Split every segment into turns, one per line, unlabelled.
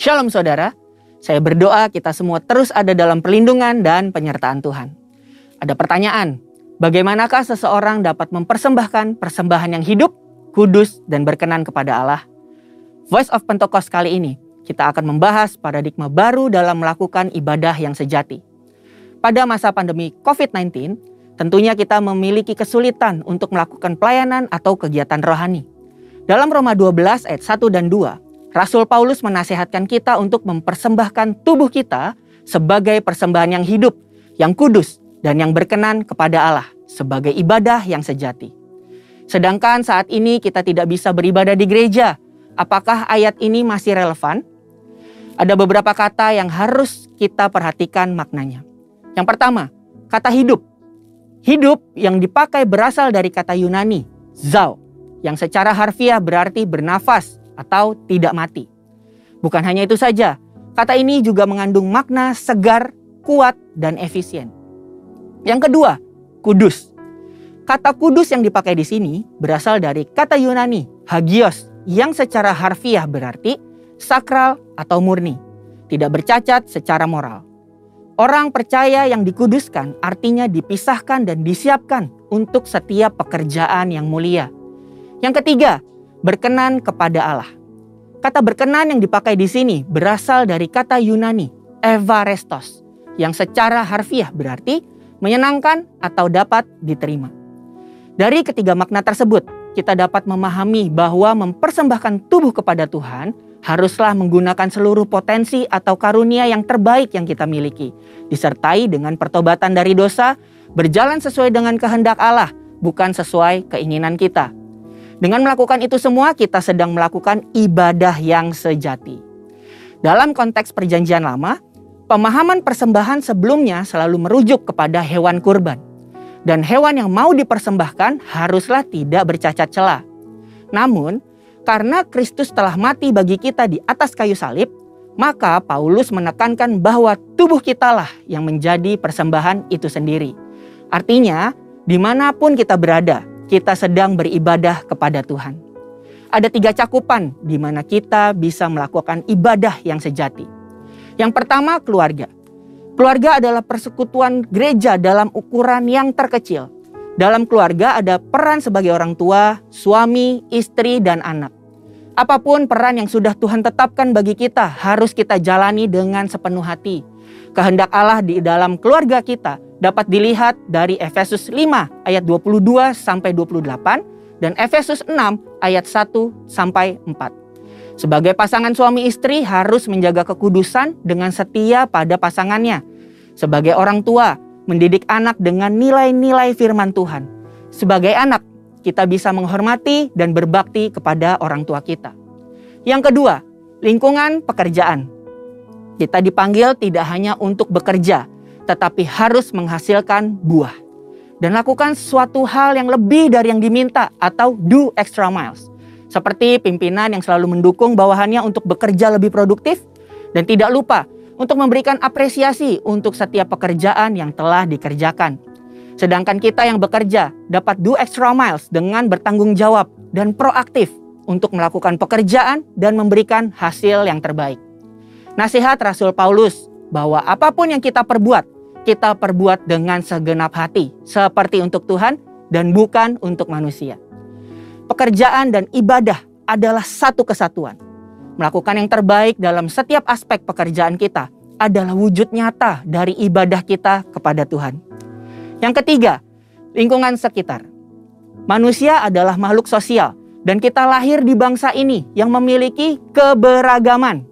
Shalom saudara, saya berdoa kita semua terus ada dalam perlindungan dan penyertaan Tuhan. Ada pertanyaan, bagaimanakah seseorang dapat mempersembahkan persembahan yang hidup, kudus, dan berkenan kepada Allah? Voice of Pentecost kali ini, kita akan membahas paradigma baru dalam melakukan ibadah yang sejati. Pada masa pandemi COVID-19, tentunya kita memiliki kesulitan untuk melakukan pelayanan atau kegiatan rohani. Dalam Roma 12 ayat 1 dan 2, Rasul Paulus menasihatkan kita untuk mempersembahkan tubuh kita sebagai persembahan yang hidup, yang kudus, dan yang berkenan kepada Allah sebagai ibadah yang sejati. Sedangkan saat ini kita tidak bisa beribadah di gereja. Apakah ayat ini masih relevan? Ada beberapa kata yang harus kita perhatikan maknanya. Yang pertama, kata hidup. Hidup yang dipakai berasal dari kata Yunani, zao, yang secara harfiah berarti bernafas atau tidak mati. Bukan hanya itu saja, kata ini juga mengandung makna segar, kuat, dan efisien. Yang kedua, kudus. Kata kudus yang dipakai di sini berasal dari kata Yunani, hagios, yang secara harfiah berarti sakral atau murni, tidak bercacat secara moral. Orang percaya yang dikuduskan artinya dipisahkan dan disiapkan untuk setiap pekerjaan yang mulia. Yang ketiga, berkenan kepada Allah. Kata berkenan yang dipakai di sini berasal dari kata Yunani, evarestos, yang secara harfiah berarti menyenangkan atau dapat diterima. Dari ketiga makna tersebut, kita dapat memahami bahwa mempersembahkan tubuh kepada Tuhan haruslah menggunakan seluruh potensi atau karunia yang terbaik yang kita miliki, disertai dengan pertobatan dari dosa, berjalan sesuai dengan kehendak Allah, bukan sesuai keinginan kita. Dengan melakukan itu semua, kita sedang melakukan ibadah yang sejati. Dalam konteks perjanjian lama, pemahaman persembahan sebelumnya selalu merujuk kepada hewan kurban. Dan hewan yang mau dipersembahkan haruslah tidak bercacat celah. Namun, karena Kristus telah mati bagi kita di atas kayu salib, maka Paulus menekankan bahwa tubuh kitalah yang menjadi persembahan itu sendiri. Artinya, dimanapun kita berada, kita sedang beribadah kepada Tuhan. Ada 3 cakupan di mana kita bisa melakukan ibadah yang sejati. Yang pertama, keluarga. Keluarga adalah persekutuan gereja dalam ukuran yang terkecil. Dalam keluarga ada peran sebagai orang tua, suami, istri, dan anak. Apapun peran yang sudah Tuhan tetapkan bagi kita harus kita jalani dengan sepenuh hati. Kehendak Allah di dalam keluarga kita dapat dilihat dari Efesus 5 ayat 22 sampai 28 dan Efesus 6 ayat 1 sampai 4. Sebagai pasangan suami istri harus menjaga kekudusan dengan setia pada pasangannya. Sebagai orang tua, mendidik anak dengan nilai-nilai firman Tuhan. Sebagai anak, kita bisa menghormati dan berbakti kepada orang tua kita. Yang kedua, lingkungan pekerjaan. Kita dipanggil tidak hanya untuk bekerja, tetapi harus menghasilkan buah. Dan lakukan suatu hal yang lebih dari yang diminta atau do extra miles. Seperti pimpinan yang selalu mendukung bawahannya untuk bekerja lebih produktif dan tidak lupa untuk memberikan apresiasi untuk setiap pekerjaan yang telah dikerjakan. Sedangkan kita yang bekerja dapat do extra miles dengan bertanggung jawab dan proaktif untuk melakukan pekerjaan dan memberikan hasil yang terbaik. Nasihat Rasul Paulus bahwa apapun yang kita perbuat dengan segenap hati, seperti untuk Tuhan dan bukan untuk manusia. Pekerjaan dan ibadah adalah satu kesatuan. Melakukan yang terbaik dalam setiap aspek pekerjaan kita adalah wujud nyata dari ibadah kita kepada Tuhan. Yang ketiga, lingkungan sekitar. Manusia adalah makhluk sosial dan kita lahir di bangsa ini yang memiliki keberagaman.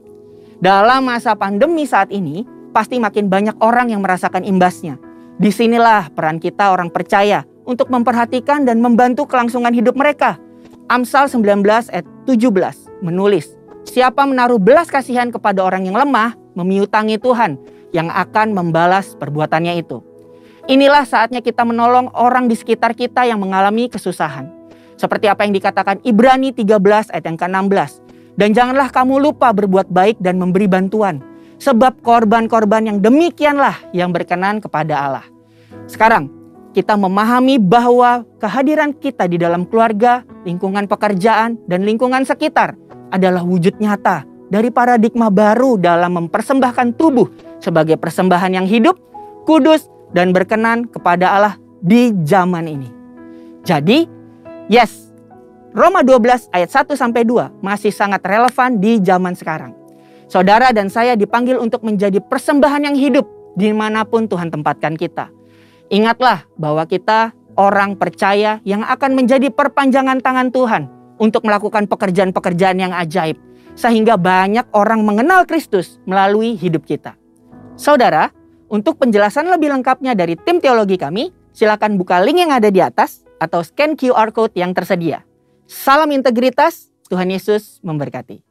Dalam masa pandemi saat ini, pasti makin banyak orang yang merasakan imbasnya. Disinilah peran kita orang percaya untuk memperhatikan dan membantu kelangsungan hidup mereka. Amsal 19 ayat 17 menulis, siapa menaruh belas kasihan kepada orang yang lemah, memiutangi Tuhan yang akan membalas perbuatannya itu. Inilah saatnya kita menolong orang di sekitar kita yang mengalami kesusahan. Seperti apa yang dikatakan Ibrani 13 ayat yang ke-16. Dan janganlah kamu lupa berbuat baik dan memberi bantuan. Sebab korban-korban yang demikianlah yang berkenan kepada Allah. Sekarang, kita memahami bahwa kehadiran kita di dalam keluarga, lingkungan pekerjaan, dan lingkungan sekitar adalah wujud nyata dari paradigma baru dalam mempersembahkan tubuh sebagai persembahan yang hidup, kudus, dan berkenan kepada Allah di zaman ini. Jadi, yes, Roma 12 ayat 1-2 masih sangat relevan di zaman sekarang. Saudara dan saya dipanggil untuk menjadi persembahan yang hidup dimanapun Tuhan tempatkan kita. Ingatlah bahwa kita orang percaya yang akan menjadi perpanjangan tangan Tuhan untuk melakukan pekerjaan-pekerjaan yang ajaib, sehingga banyak orang mengenal Kristus melalui hidup kita. Saudara, untuk penjelasan lebih lengkapnya dari tim teologi kami, silakan buka link yang ada di atas atau scan QR Code yang tersedia. Salam integritas, Tuhan Yesus memberkati.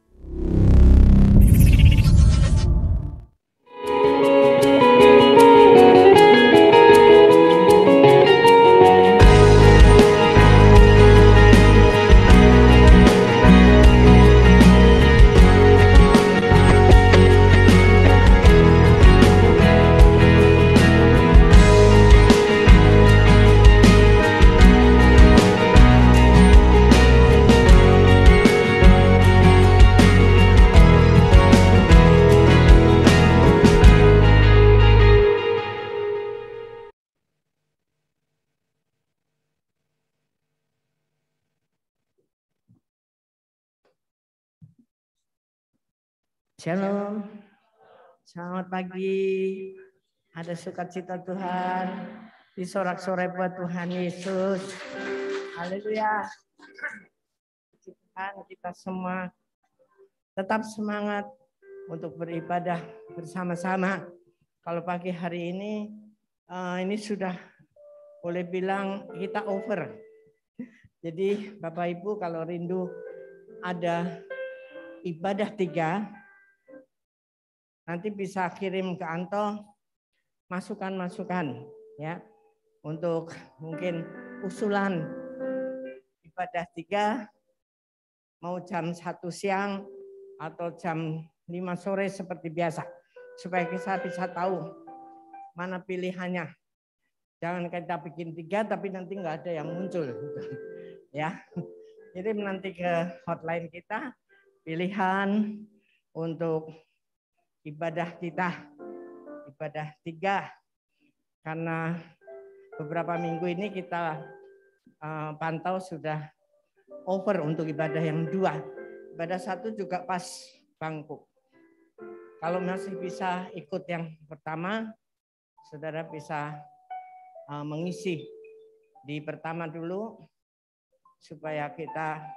Shalom, selamat pagi. Ada sukacita Tuhan, disorak-sorai buat Tuhan Yesus. Haleluya. Tuhan, kita semua tetap semangat untuk beribadah bersama-sama. Kalau pagi hari ini sudah boleh bilang kita over. Jadi Bapak Ibu kalau rindu ada ibadah 3, nanti bisa kirim ke Anto masukan-masukan ya untuk mungkin usulan ibadah 3 mau jam 1 siang atau jam 5 sore seperti biasa supaya kita bisa tahu mana pilihannya. Jangan kita bikin 3 tapi nanti nggak ada yang muncul ya. Jadi nanti ke hotline kita pilihan untuk ibadah kita, ibadah 3, karena beberapa minggu ini kita pantau sudah over untuk ibadah yang 2. Ibadah 1 juga pas bangku. Kalau masih bisa ikut yang pertama, saudara bisa mengisi di pertama dulu supaya kita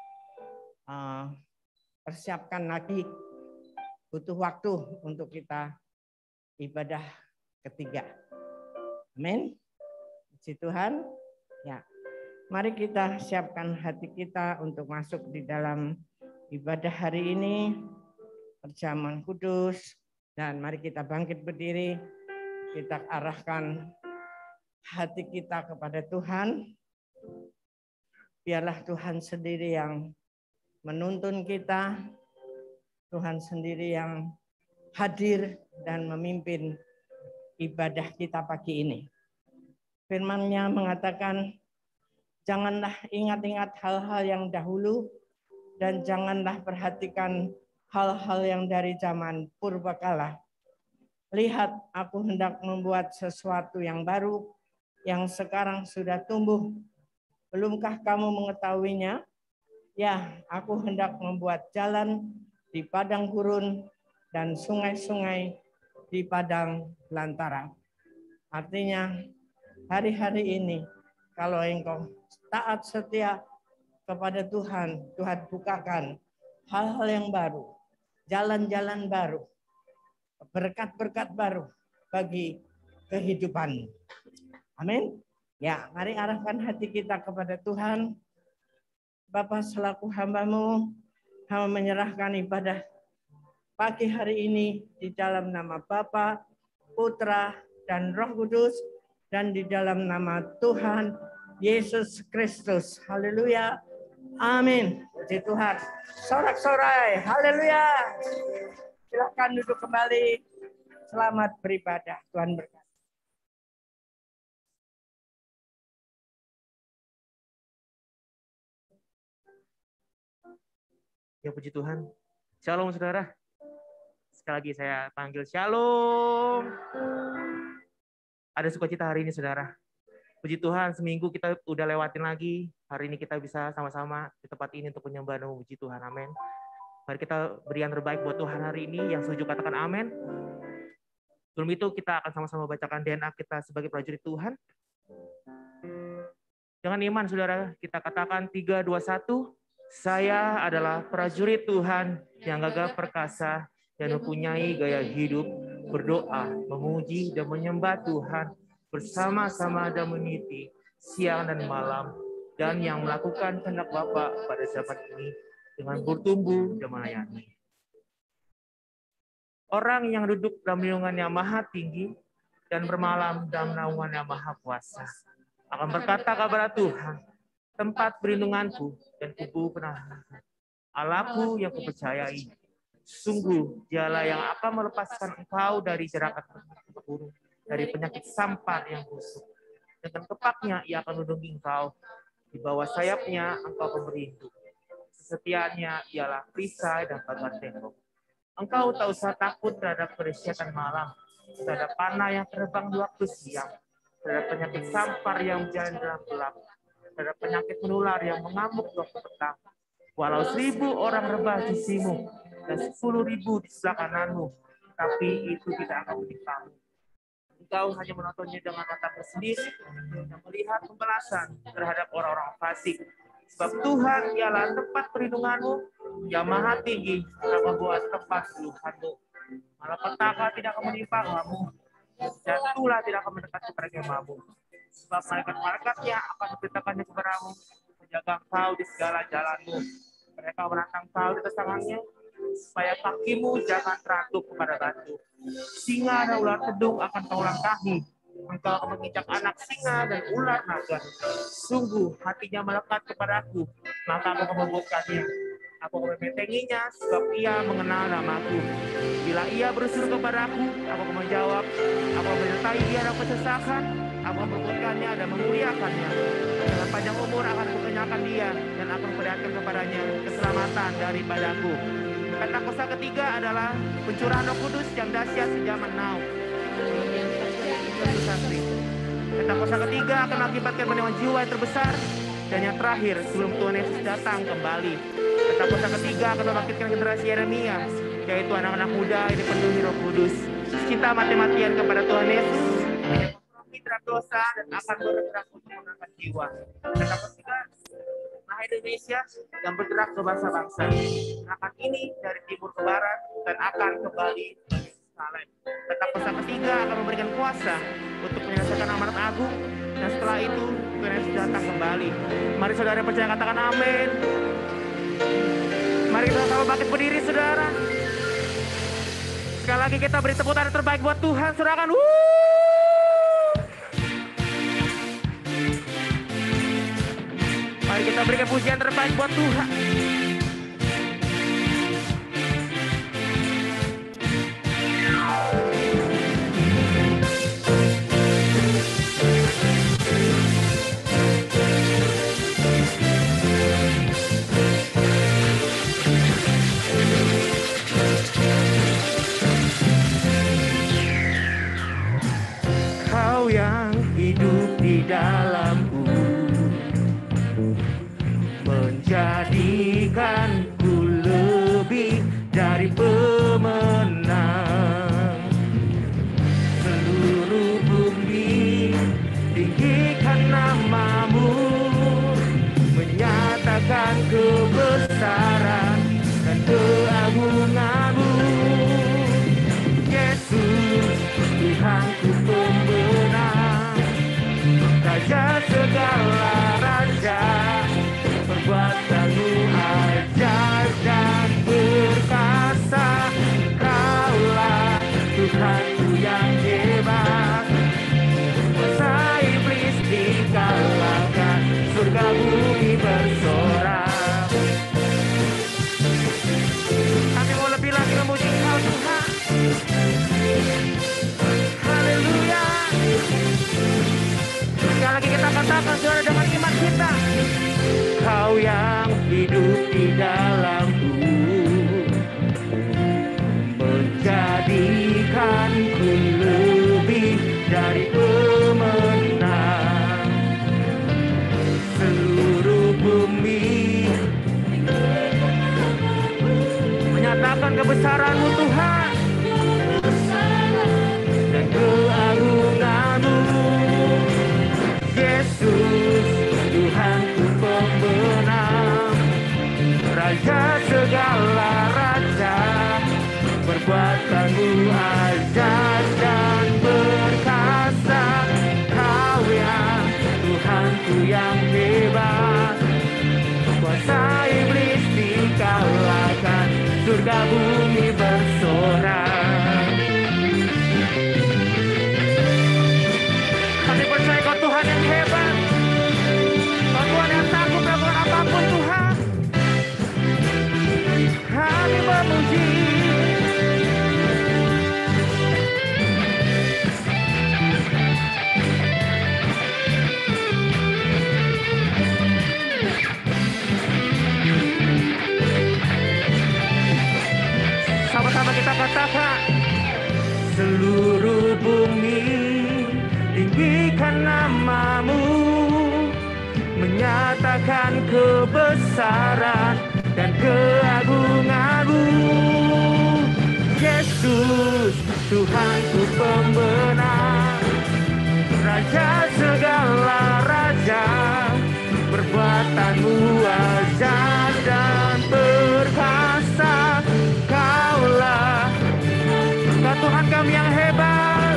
persiapkan lagi. Butuh waktu untuk kita ibadah ketiga. Amin. Puji Tuhan. Ya. Mari kita siapkan hati kita untuk masuk di dalam ibadah hari ini. Perjamuan kudus. Dan mari kita bangkit berdiri. Kita arahkan hati kita kepada Tuhan. Biarlah Tuhan sendiri yang menuntun kita. Tuhan sendiri yang hadir dan memimpin ibadah kita pagi ini. Firman-Nya mengatakan, janganlah ingat-ingat hal-hal yang dahulu dan janganlah perhatikan hal-hal yang dari zaman purbakala. Lihat, aku hendak membuat sesuatu yang baru, yang sekarang sudah tumbuh. Belumkah kamu mengetahuinya? Ya, aku hendak membuat jalan di padang gurun dan sungai-sungai di padang belantara. Artinya hari-hari ini kalau engkau taat setia kepada Tuhan, Tuhan bukakan hal-hal yang baru, jalan-jalan baru, berkat-berkat baru bagi kehidupan. Amin. Ya, mari arahkan hati kita kepada Tuhan. Bapa, selaku hamba-Mu, hamba menyerahkan ibadah pagi hari ini di dalam nama Bapa, Putra, dan Roh Kudus, dan di dalam nama Tuhan Yesus Kristus. Haleluya. Amin. Puji Tuhan. Sorak-sorai. Haleluya. Silakan duduk kembali. Selamat beribadah. Tuhan berkati.
Ya puji Tuhan. Shalom saudara. sekali lagi saya panggil shalom. Ada sukacita hari ini, saudara. Puji Tuhan, seminggu kita udah lewatin lagi. Hari ini kita bisa sama-sama di tempat ini untuk menyembah dan memuji Tuhan. Amin. Mari kita beri yang terbaik buat Tuhan hari ini. Yang setuju katakan amin. Sebelum itu kita akan sama-sama bacakan DNA kita sebagai prajurit Tuhan. Dengan iman, saudara, kita katakan 3, 2, 1. Saya adalah prajurit Tuhan yang gagah perkasa dan mempunyai gaya hidup berdoa, memuji dan menyembah Tuhan bersama-sama dan meniti siang dan malam, dan yang melakukan kehendak Bapa pada zaman ini dengan bertumbuh dan melayani. Orang yang duduk dalam lindungan yang maha tinggi dan bermalam dalam naungan yang maha kuasa akan berkata kepada Tuhan, tempat perlindunganku dan kubu penahananku, Allahku yang kupercayai. Sungguh dialah yang akan melepaskan engkau dari jeratan burung, dari penyakit sampar yang busuk. Dengan kepaknya ia akan melindungi engkau. Di bawah sayapnya engkau akan berlindung. Kesetiaannya ialah perisai dan pagar tembok. Engkau tak usah takut terhadap kedahsyatan malam, terhadap panah yang terbang di waktu siang, terhadap penyakit sampar yang berjalan dalam gelap, terhadap penyakit menular yang mengamuk di waktu petang. Walau 1000 orang rebah di sisimu dan 10.000 di sebelah kananmu, tapi itu tidak akan menimpamu. Engkau hanya menontonnya dengan matamu sendiri dan melihat pembalasan terhadap orang-orang fasik. Sebab Tuhan ialah tempat perlindunganmu yang maha tinggi akan membuat tempat keluhanmu. Malapetaka tidak akan menimpa kamu, dan tulah tidak akan mendekat kepada kemahmu. Sebab malaikat-malaikatnya akan memberitakannya kepadamu, menjaga engkau di segala jalanmu. Mereka menantang engkau di atas tangannya, supaya kakimu jangan terantuk kepada batu. Singa dan ular kedung akan kau langkahi. Engkau akan menginjak anak singa dan ular naga. Sungguh hatinya melekat kepadaku, maka aku akan membuatkannya. Aku akan membentenginya, sebab ia mengenal namaku. Bila ia berseru kepadaku, aku akan menjawab. Aku akan menyertai dia dalam kesesakan. Aku akan membuatkannya dan memuliakannya. Dengan panjang umur akan kukenyalkan dia, dan aku memperlihatkan kepadanya keselamatan daripadaku. Kata kosa ketiga adalah pencurahan Roh Kudus yang dahsyat sejaman now. Kata kosa ketiga akan mengakibatkan penerimaan jiwa yang terbesar dan yang terakhir sebelum Tuhan Yesus datang kembali. Kata kosa ketiga akan membangkitkan generasi Yeremia, yaitu anak-anak muda yang dipenuhi Roh Kudus, cinta mati-matian kepada Tuhan Yesus, terhadap dosa dan akan bergerak untuk mengangkat jiwa. Kata ketiga, nah Indonesia yang bergerak ke bangsa-bangsa akan ini dari timur ke barat dan akan kembali ke Yerusalem. Kata kosa ketiga akan memberikan kuasa untuk menyelesaikan amanat agung, dan setelah itu Tuhan Yesus datang kembali. Mari saudara percaya katakan amin. Mari kita sama bangkit berdiri, saudara. Sekali lagi kita beri tepuk tangan terbaik buat Tuhan. Serahkan. Mari kita berikan pujian terbaik buat Tuhan. Kau yang hidup di dalamku, menjadikanku lebih dari pemenang. Seluruh bumi tinggikan namamu, menyatakan kebesaran dan keagunganmu. Yesus, Tuhanku pemenang, Raja segala raja. Perbuatanmu ajaib dan perkasa. Kaulah Tuhanku yang hebat, kuasa iblis dikalahkan, surga bumi bersorak. Kami mau lebih lagi memuji Engkau Tuhan. Haleluya. Sekali lagi kita katakan saudara dengan iman kita. Kau yang hidup di dalamku, menjadi akan kebesaran dan keagungan-Mu. Yesus, Tuhanku pembenar, Raja segala raja, perbuatan-Mu ajaib dan perkasa. Kaulah Tuhan kami yang hebat,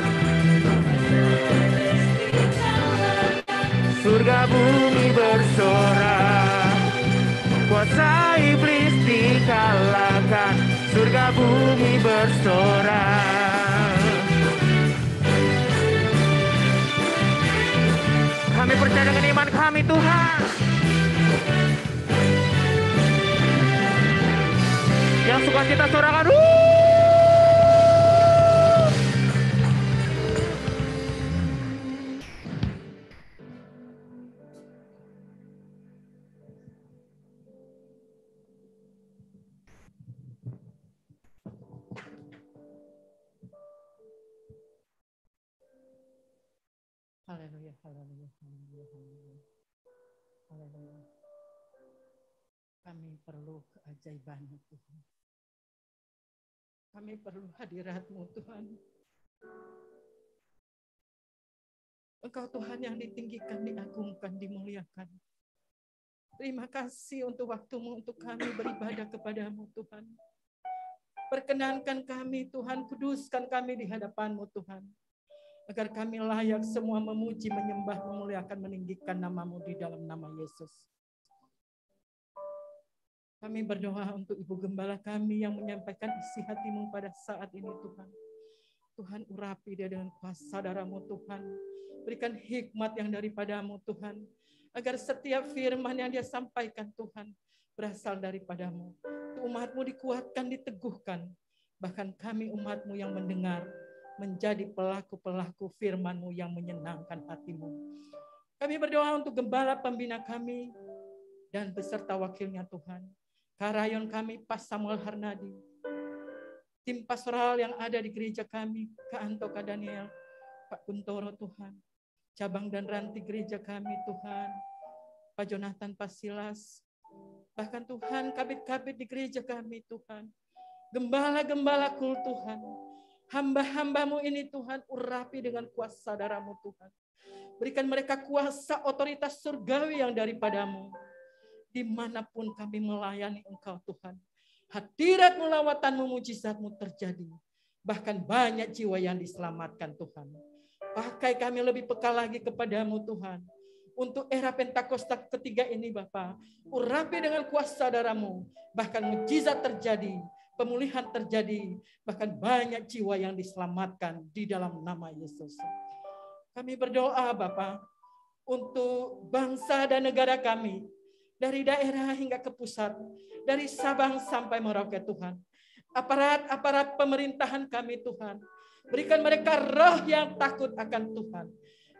surga bumi bersorak, kuasa iblis dikalahkan, surga bumi bersorak. Kami percaya dengan iman kami, Tuhan. Yang suka kita sorakan.
Haleluya, haleluya, haleluya, haleluya. Haleluya. Kami perlu keajaiban-Mu, Tuhan. Kami perlu hadirat-Mu, Tuhan. Engkau Tuhan yang ditinggikan, diagungkan, dimuliakan. Terima kasih untuk waktu-Mu untuk kami beribadah kepada-Mu, Tuhan. Perkenankan kami, Tuhan, kuduskan kami di hadapan-Mu, Tuhan. Agar kami layak semua memuji, menyembah, memuliakan, meninggikan nama-Mu di dalam nama Yesus. Kami berdoa untuk Ibu Gembala kami yang menyampaikan isi hati-Mu pada saat ini, Tuhan. Tuhan, urapi dia dengan kuasa darah-Mu, Tuhan. Berikan hikmat yang daripada-Mu, Tuhan. Agar setiap firman yang dia sampaikan, Tuhan, berasal daripada-Mu. Umat-Mu dikuatkan, diteguhkan. Bahkan kami umat-Mu yang mendengar, menjadi pelaku-pelaku firman-Mu yang menyenangkan hati-Mu. Kami berdoa untuk gembala pembina kami dan beserta wakilnya, Tuhan. Karayon kami, Pak Samuel Harnadi. Tim pastoral yang ada di gereja kami, Kak Anto, Kak Daniel, Pak Kuntoro, Tuhan. Cabang dan ranti gereja kami, Tuhan. Pak Jonathan, Pak Silas. Bahkan Tuhan, kabit-kabit di gereja kami, Tuhan. Gembala-gembala kul, Tuhan. Hamba-hamba-Mu ini, Tuhan, urapi dengan kuasa darah-Mu, Tuhan. Berikan mereka kuasa otoritas surgawi yang daripada-Mu. Dimanapun kami melayani Engkau, Tuhan. Hadirat-Mu, lawatan-Mu, mujizat-Mu terjadi. Bahkan banyak jiwa yang diselamatkan, Tuhan. Pakai kami lebih peka lagi kepada-Mu, Tuhan. Untuk era Pentakosta ketiga ini, Bapa. Urapi dengan kuasa darah-Mu. Bahkan mujizat terjadi. Pemulihan terjadi, bahkan banyak jiwa yang diselamatkan di dalam nama Yesus. Kami berdoa, Bapa, untuk bangsa dan negara kami, dari daerah hingga ke pusat, dari Sabang sampai Merauke, Tuhan. Aparat-aparat pemerintahan kami, Tuhan. Berikan mereka roh yang takut akan Tuhan,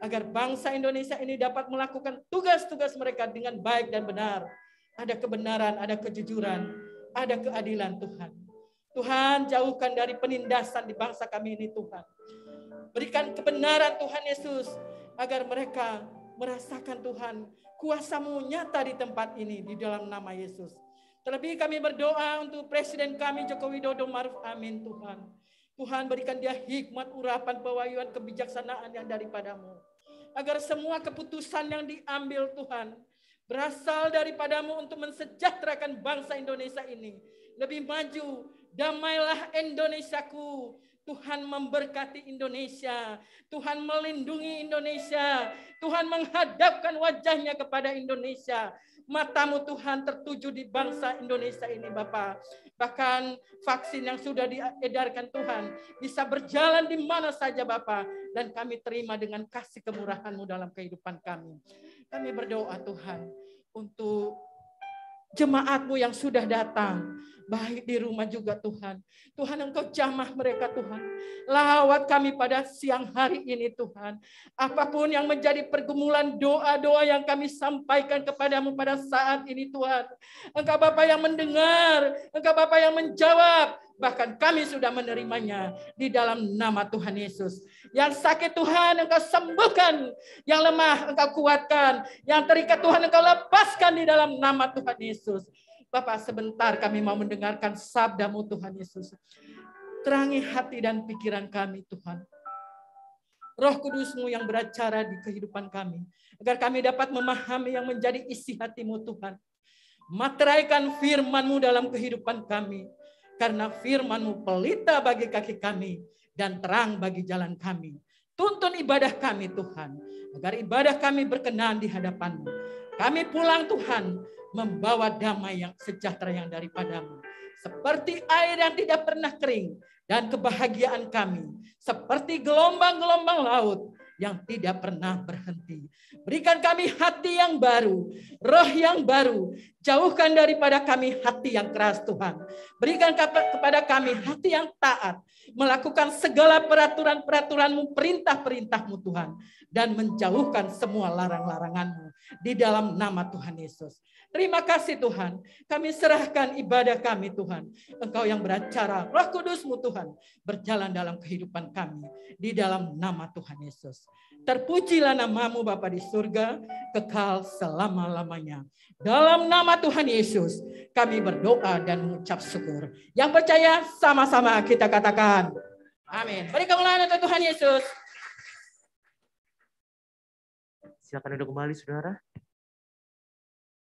agar bangsa Indonesia ini dapat melakukan tugas-tugas mereka dengan baik dan benar. Ada kebenaran, ada kejujuran, ada keadilan, Tuhan. Tuhan, jauhkan dari penindasan di bangsa kami ini, Tuhan. Berikan kebenaran, Tuhan Yesus, agar mereka merasakan, Tuhan, kuasa-Mu nyata di tempat ini, di dalam nama Yesus. Terlebih kami berdoa untuk Presiden kami, Joko Widodo Maruf Amin, Tuhan. Tuhan, berikan dia hikmat, urapan, pewahyuan, kebijaksanaan yang daripada-Mu. Agar semua keputusan yang diambil, Tuhan, berasal daripada-Mu untuk mensejahterakan bangsa Indonesia ini. Lebih maju, damailah Indonesiaku. Tuhan memberkati Indonesia. Tuhan melindungi Indonesia. Tuhan menghadapkan wajahnya kepada Indonesia. Mata-Mu, Tuhan, tertuju di bangsa Indonesia ini, Bapa. Bahkan vaksin yang sudah diedarkan, Tuhan, bisa berjalan di mana saja, Bapa. Dan kami terima dengan kasih kemurahan-Mu dalam kehidupan kami. Kami berdoa, Tuhan, untuk jemaat-Mu yang sudah datang, baik di rumah juga, Tuhan. Tuhan, Engkau jamah mereka, Tuhan. Lawat kami pada siang hari ini, Tuhan. Apapun yang menjadi pergumulan doa-doa yang kami sampaikan kepada-Mu pada saat ini, Tuhan. Engkau Bapa yang mendengar, Engkau Bapa yang menjawab. Bahkan kami sudah menerimanya di dalam nama Tuhan Yesus. Yang sakit Tuhan Engkau sembuhkan. Yang lemah Engkau kuatkan. Yang terikat Tuhan Engkau lepaskan di dalam nama Tuhan Yesus. Bapak, sebentar kami mau mendengarkan sabda-Mu Tuhan Yesus. Terangi hati dan pikiran kami Tuhan. Roh Kudus-Mu yang beracara di kehidupan kami. Agar kami dapat memahami yang menjadi isi hati-Mu Tuhan. Materaikan firman-Mu dalam kehidupan kami. Karena firman-Mu pelita bagi kaki kami. Dan terang bagi jalan kami. Tuntun ibadah kami Tuhan. Agar ibadah kami berkenan di hadapan-Mu. Kami pulang Tuhan. Membawa damai yang sejahtera yang daripada-Mu. Seperti air yang tidak pernah kering. Dan kebahagiaan kami seperti gelombang-gelombang laut yang tidak pernah berhenti. Berikan kami hati yang baru, roh yang baru. Jauhkan daripada kami hati yang keras Tuhan. Berikan kepada kami hati yang taat. Melakukan segala peraturan-peraturan-Mu, perintah-perintah-Mu Tuhan. Dan menjauhkan semua larang-larangan-Mu. Di dalam nama Tuhan Yesus. Terima kasih Tuhan. Kami serahkan ibadah kami Tuhan. Engkau yang beracara, Roh Kudus-Mu Tuhan. Berjalan dalam kehidupan kami. Di dalam nama Tuhan Yesus. Terpujilah nama-Mu Bapa di surga. Kekal selama-lamanya. Dalam nama Tuhan Yesus. Kami berdoa dan mengucap syukur. Yang percaya sama-sama kita katakan. Amin. Beri kemuliaan untuk Tuhan Yesus.
Silakan duduk kembali, saudara.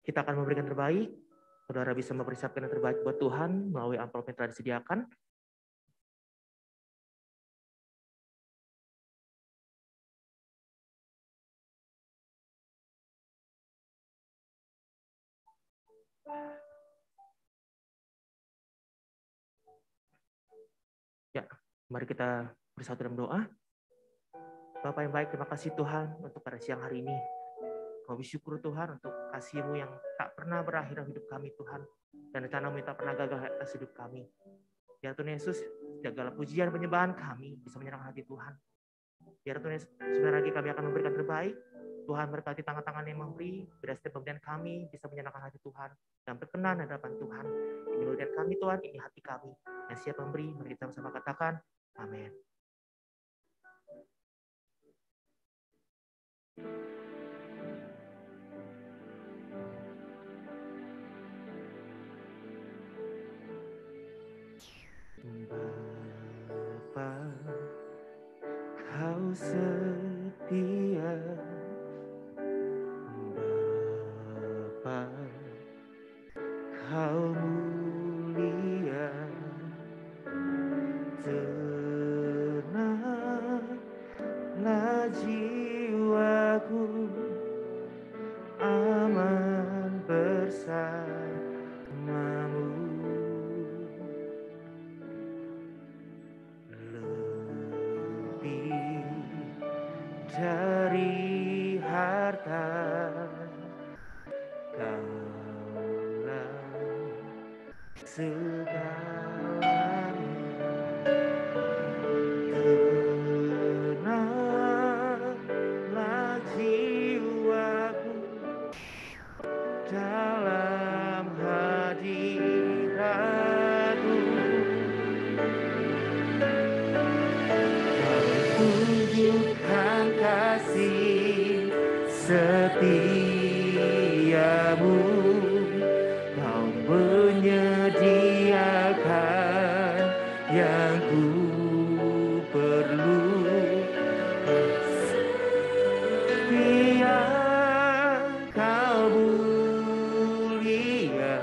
Kita akan memberikan terbaik. Saudara bisa mempersiapkan yang terbaik buat Tuhan melalui amplop yang telah disediakan. Ya, mari kita bersatu dalam doa. Bapak yang baik, terima kasih Tuhan untuk pada siang hari ini. Kami syukur Tuhan untuk kasih-Mu yang tak pernah berakhir dalam hidup kami Tuhan. Dan rencana-Mu yang tak pernah gagal atas hidup kami. Biar Tuhan Yesus, segala pujian penyembahan kami bisa menyenangkan hati Tuhan. Biar Tuhan Yesus, sebentar lagi kami akan memberikan terbaik. Tuhan berkati tangan-tangan yang memberi, biar setiap pemberian kami bisa menyenangkan hati Tuhan. Dan berkenan di hadapan Tuhan. Ini pemberian kami Tuhan, ini hati kami. Yang siap memberi, mari kita bersama katakan, amin. Bapa, Kau setia. Bapa, Kau mulia. Tenanglah jiwaku, aman bersamamu. Dari harta Kaulah segalanya. Tenanglah jiwaku dalam hadirat-Mu. Tunjukkan kasih setiamu, Kau menyediakan yang ku perlu. Setia Kau mulia,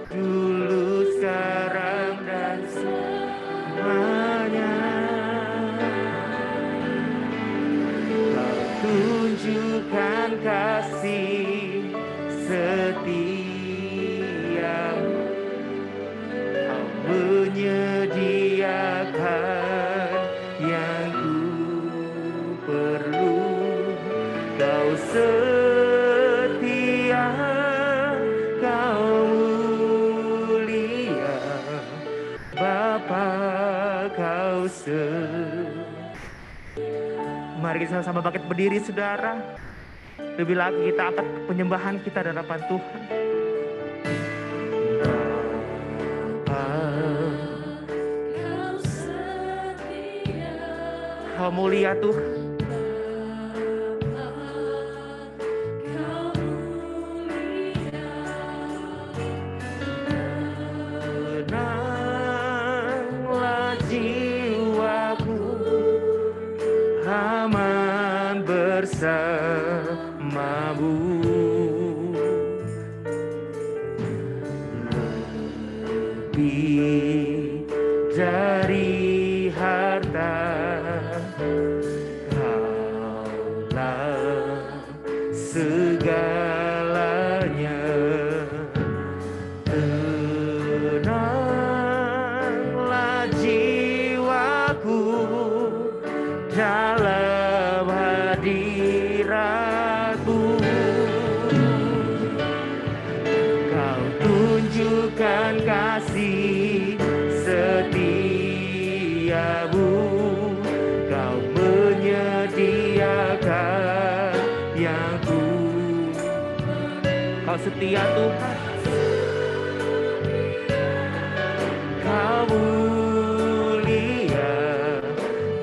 dulu, sekarang, dan selamanya. Tunjukkan kasih setiamu, Kau menyediakan yang ku perlu. Kau setia, Kau mulia, Bapa Kau setia. Mari kita sama-sama bangkit berdiri, saudara. Lebih lagi kita angkat penyembahan kita di hadapan Tuhan. Bapa, Kau setia, Kau Engkau mulia Tuhan. Tenanglah jiwaku, aman bersamamu. Lebih dari harta, Kaulah segalanya. Tenanglah jiwaku dalam hadirat-Mu. Kau tunjukkan kasih setiamu, Kau menyediakan yang ku. Kau setia Tuhan, Kau mulia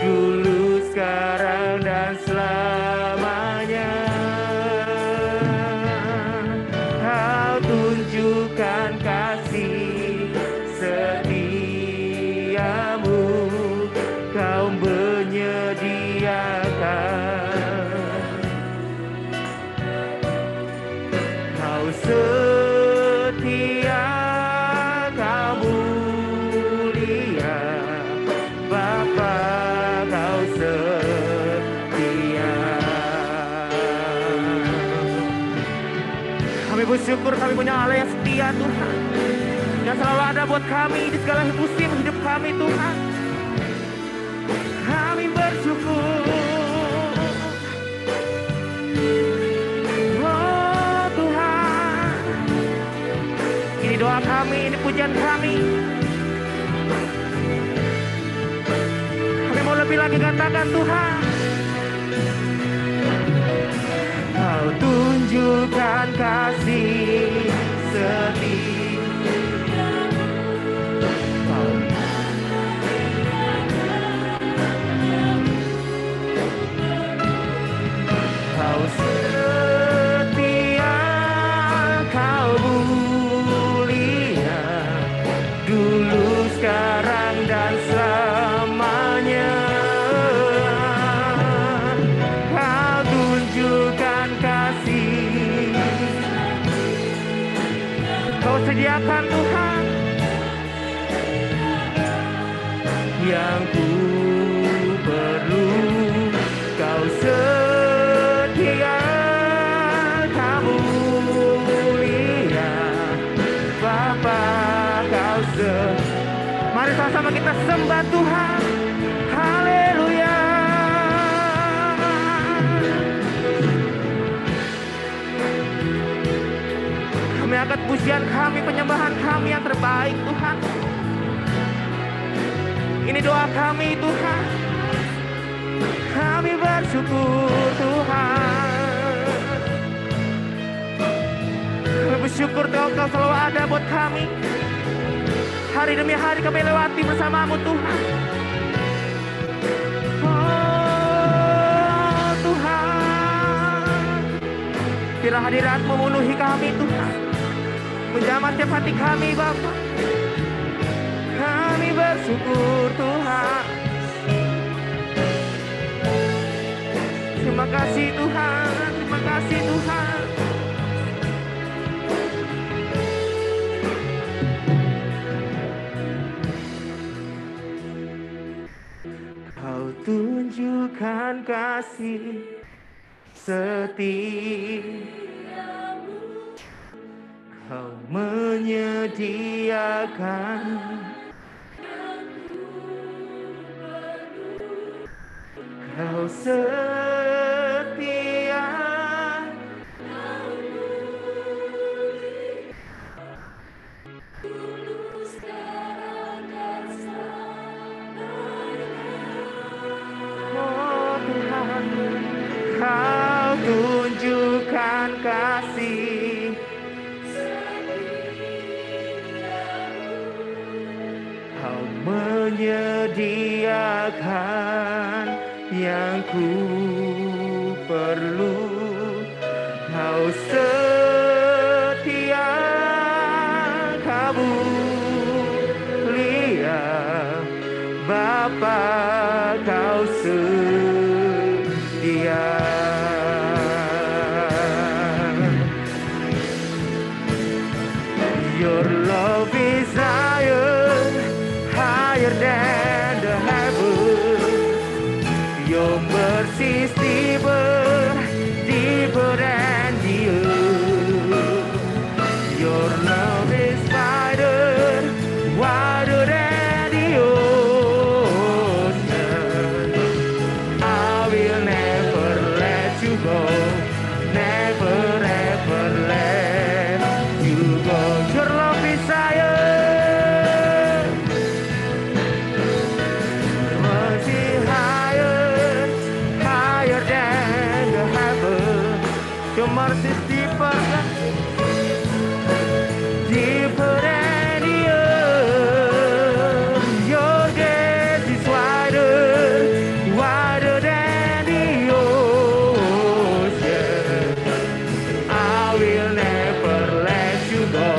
dulu, sekarang, dan selamanya. Kau tunjukkan kasih setiamu, Kau menyediakan. Kau setia, Kau mulia, Bapa, Kau setia. Kami bersyukur kami punya Allah yang setia Tuhan, yang selalu ada buat kami di segala musim hidup kami Tuhan. Kami bersyukur. Oh Tuhan, ini doa kami, ini pujian kami. Kami mau lebih lagi katakan Tuhan, Kau tunjukkan kasih setiamu, Kau setia, Kau mulia dulu, sekarang, dan selamanya. Kau tunjukkan kasih, Kau sediakan Tuhan yang ku perlu. Kau setia, Kau mulia, Bapa, Kau Mari sama-sama kita sembah Tuhan. Haleluya. Kami angkat pujian kami, penyembahan kami yang terbaik Tuhan. Ini doa kami Tuhan. Kami bersyukur Tuhan. Kami bersyukur Tuhan, Kau selalu ada buat kami. Hari demi hari kami lewati bersamamu Tuhan. Oh Tuhan, biarlah hadirat-Mu memenuhi kami Tuhan, menjamah setiap hati kami Bapa. Kami bersyukur Tuhan. Terima kasih Tuhan, terima kasih Tuhan. Kau tunjukkan kasih setiamu, Kau menyediakan Kau setia, oh Tuhan, Kau tunjukkan kasih, Kau menyediakan perlu. Kau setia, kau mulia, Bapa kau setia. Your love is higher than the heavens. Your mercy is deeper, deeper than the earth. Your love is wider, wider than the ocean. I will never let you go, never ever let you go. Your love is higher, mercy higher, higher than the heavens. Your mercy is deeper, deeper than the earth. Your grace is wider, wider than the ocean. I will never let you go,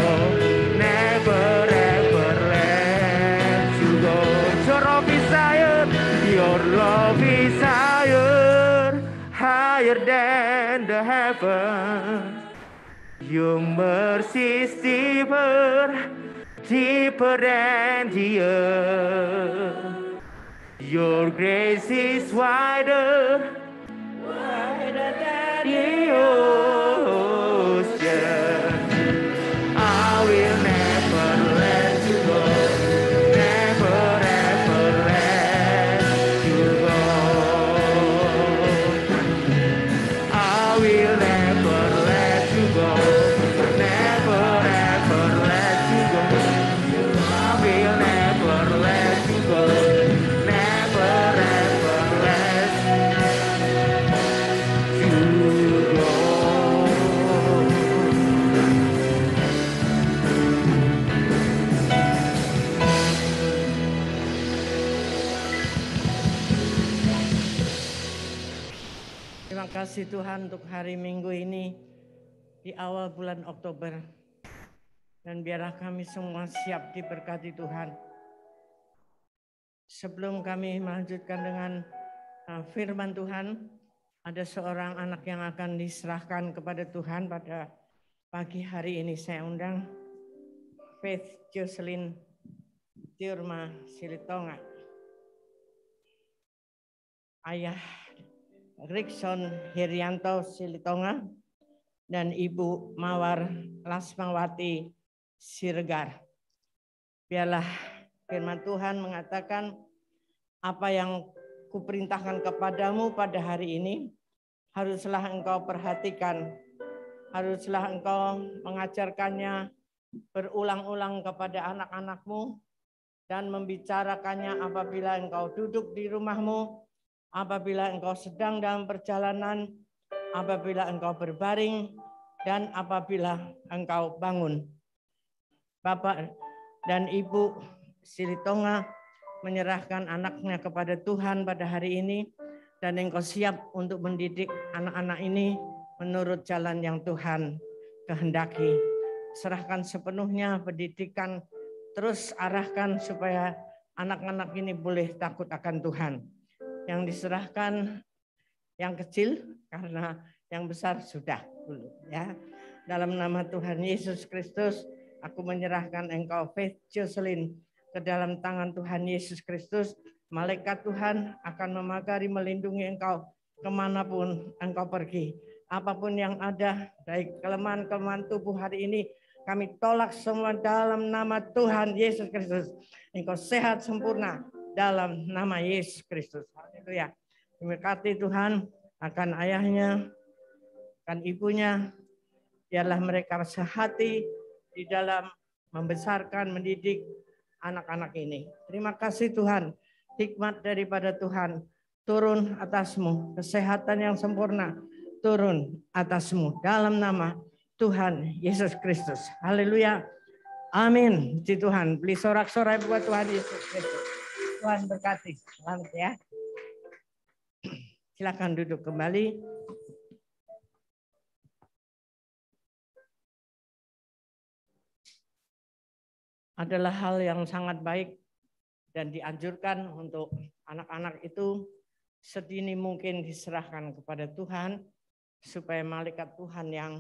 never ever let you go. Your love is higher, your love is higher, higher than the heavens. Your mercy is deeper, deeper than the earth. Your grace is wider, wider than the ocean. I will never let you go, never ever let you go. I will never let you go, never ever let you go. I will never let you go, never ever let you go.
Terima kasih Tuhan untuk hari Minggu ini di awal bulan Oktober. Dan biarlah kami semua siap diberkati Tuhan. Sebelum kami melanjutkan dengan firman Tuhan, ada seorang anak yang akan diserahkan kepada Tuhan pada pagi hari ini. Saya undang Faith Jocelyn Tiurma Silitonga, ayah Rikson Herianto Silitonga, dan Ibu Mawar Lasmawati Siregar. Biarlah firman Tuhan mengatakan, apa yang kuperintahkan kepadamu pada hari ini, haruslah engkau perhatikan, haruslah engkau mengajarkannya berulang-ulang kepada anak-anakmu, dan membicarakannya apabila engkau duduk di rumahmu, apabila engkau sedang dalam perjalanan, apabila engkau berbaring, dan apabila engkau bangun. Bapak dan Ibu Silitonga menyerahkan anaknya kepada Tuhan pada hari ini, dan engkau siap untuk mendidik anak-anak ini menurut jalan yang Tuhan kehendaki. Serahkan sepenuhnya pendidikan, terus arahkan supaya anak-anak ini boleh takut akan Tuhan. Yang diserahkan yang kecil, karena yang besar sudah dulu ya. Dalam nama Tuhan Yesus Kristus, aku menyerahkan engkau Faith Jocelyn ke dalam tangan Tuhan Yesus Kristus. Malaikat Tuhan akan memagari melindungi engkau kemanapun engkau pergi. Apapun yang ada, baik kelemahan-kelemahan tubuh hari ini, kami tolak semua dalam nama Tuhan Yesus Kristus. Engkau sehat sempurna dalam nama Yesus Kristus. Haleluya. Diberkati Tuhan akan ayahnya, akan ibunya. Biarlah mereka sehati di dalam membesarkan, mendidik anak-anak ini. Terima kasih Tuhan. Hikmat daripada Tuhan turun atasmu. Kesehatan yang sempurna turun atasmu. Dalam nama Tuhan Yesus Kristus. Haleluya. Amin. Puji Tuhan. Beli sorak-sorai buat Tuhan Yesus Kristus. Tuhan berkati. Selamat ya. Silakan duduk kembali.
adalah hal yang sangat baik dan dianjurkan untuk anak-anak itu sedini mungkin diserahkan kepada Tuhan supaya malaikat Tuhan yang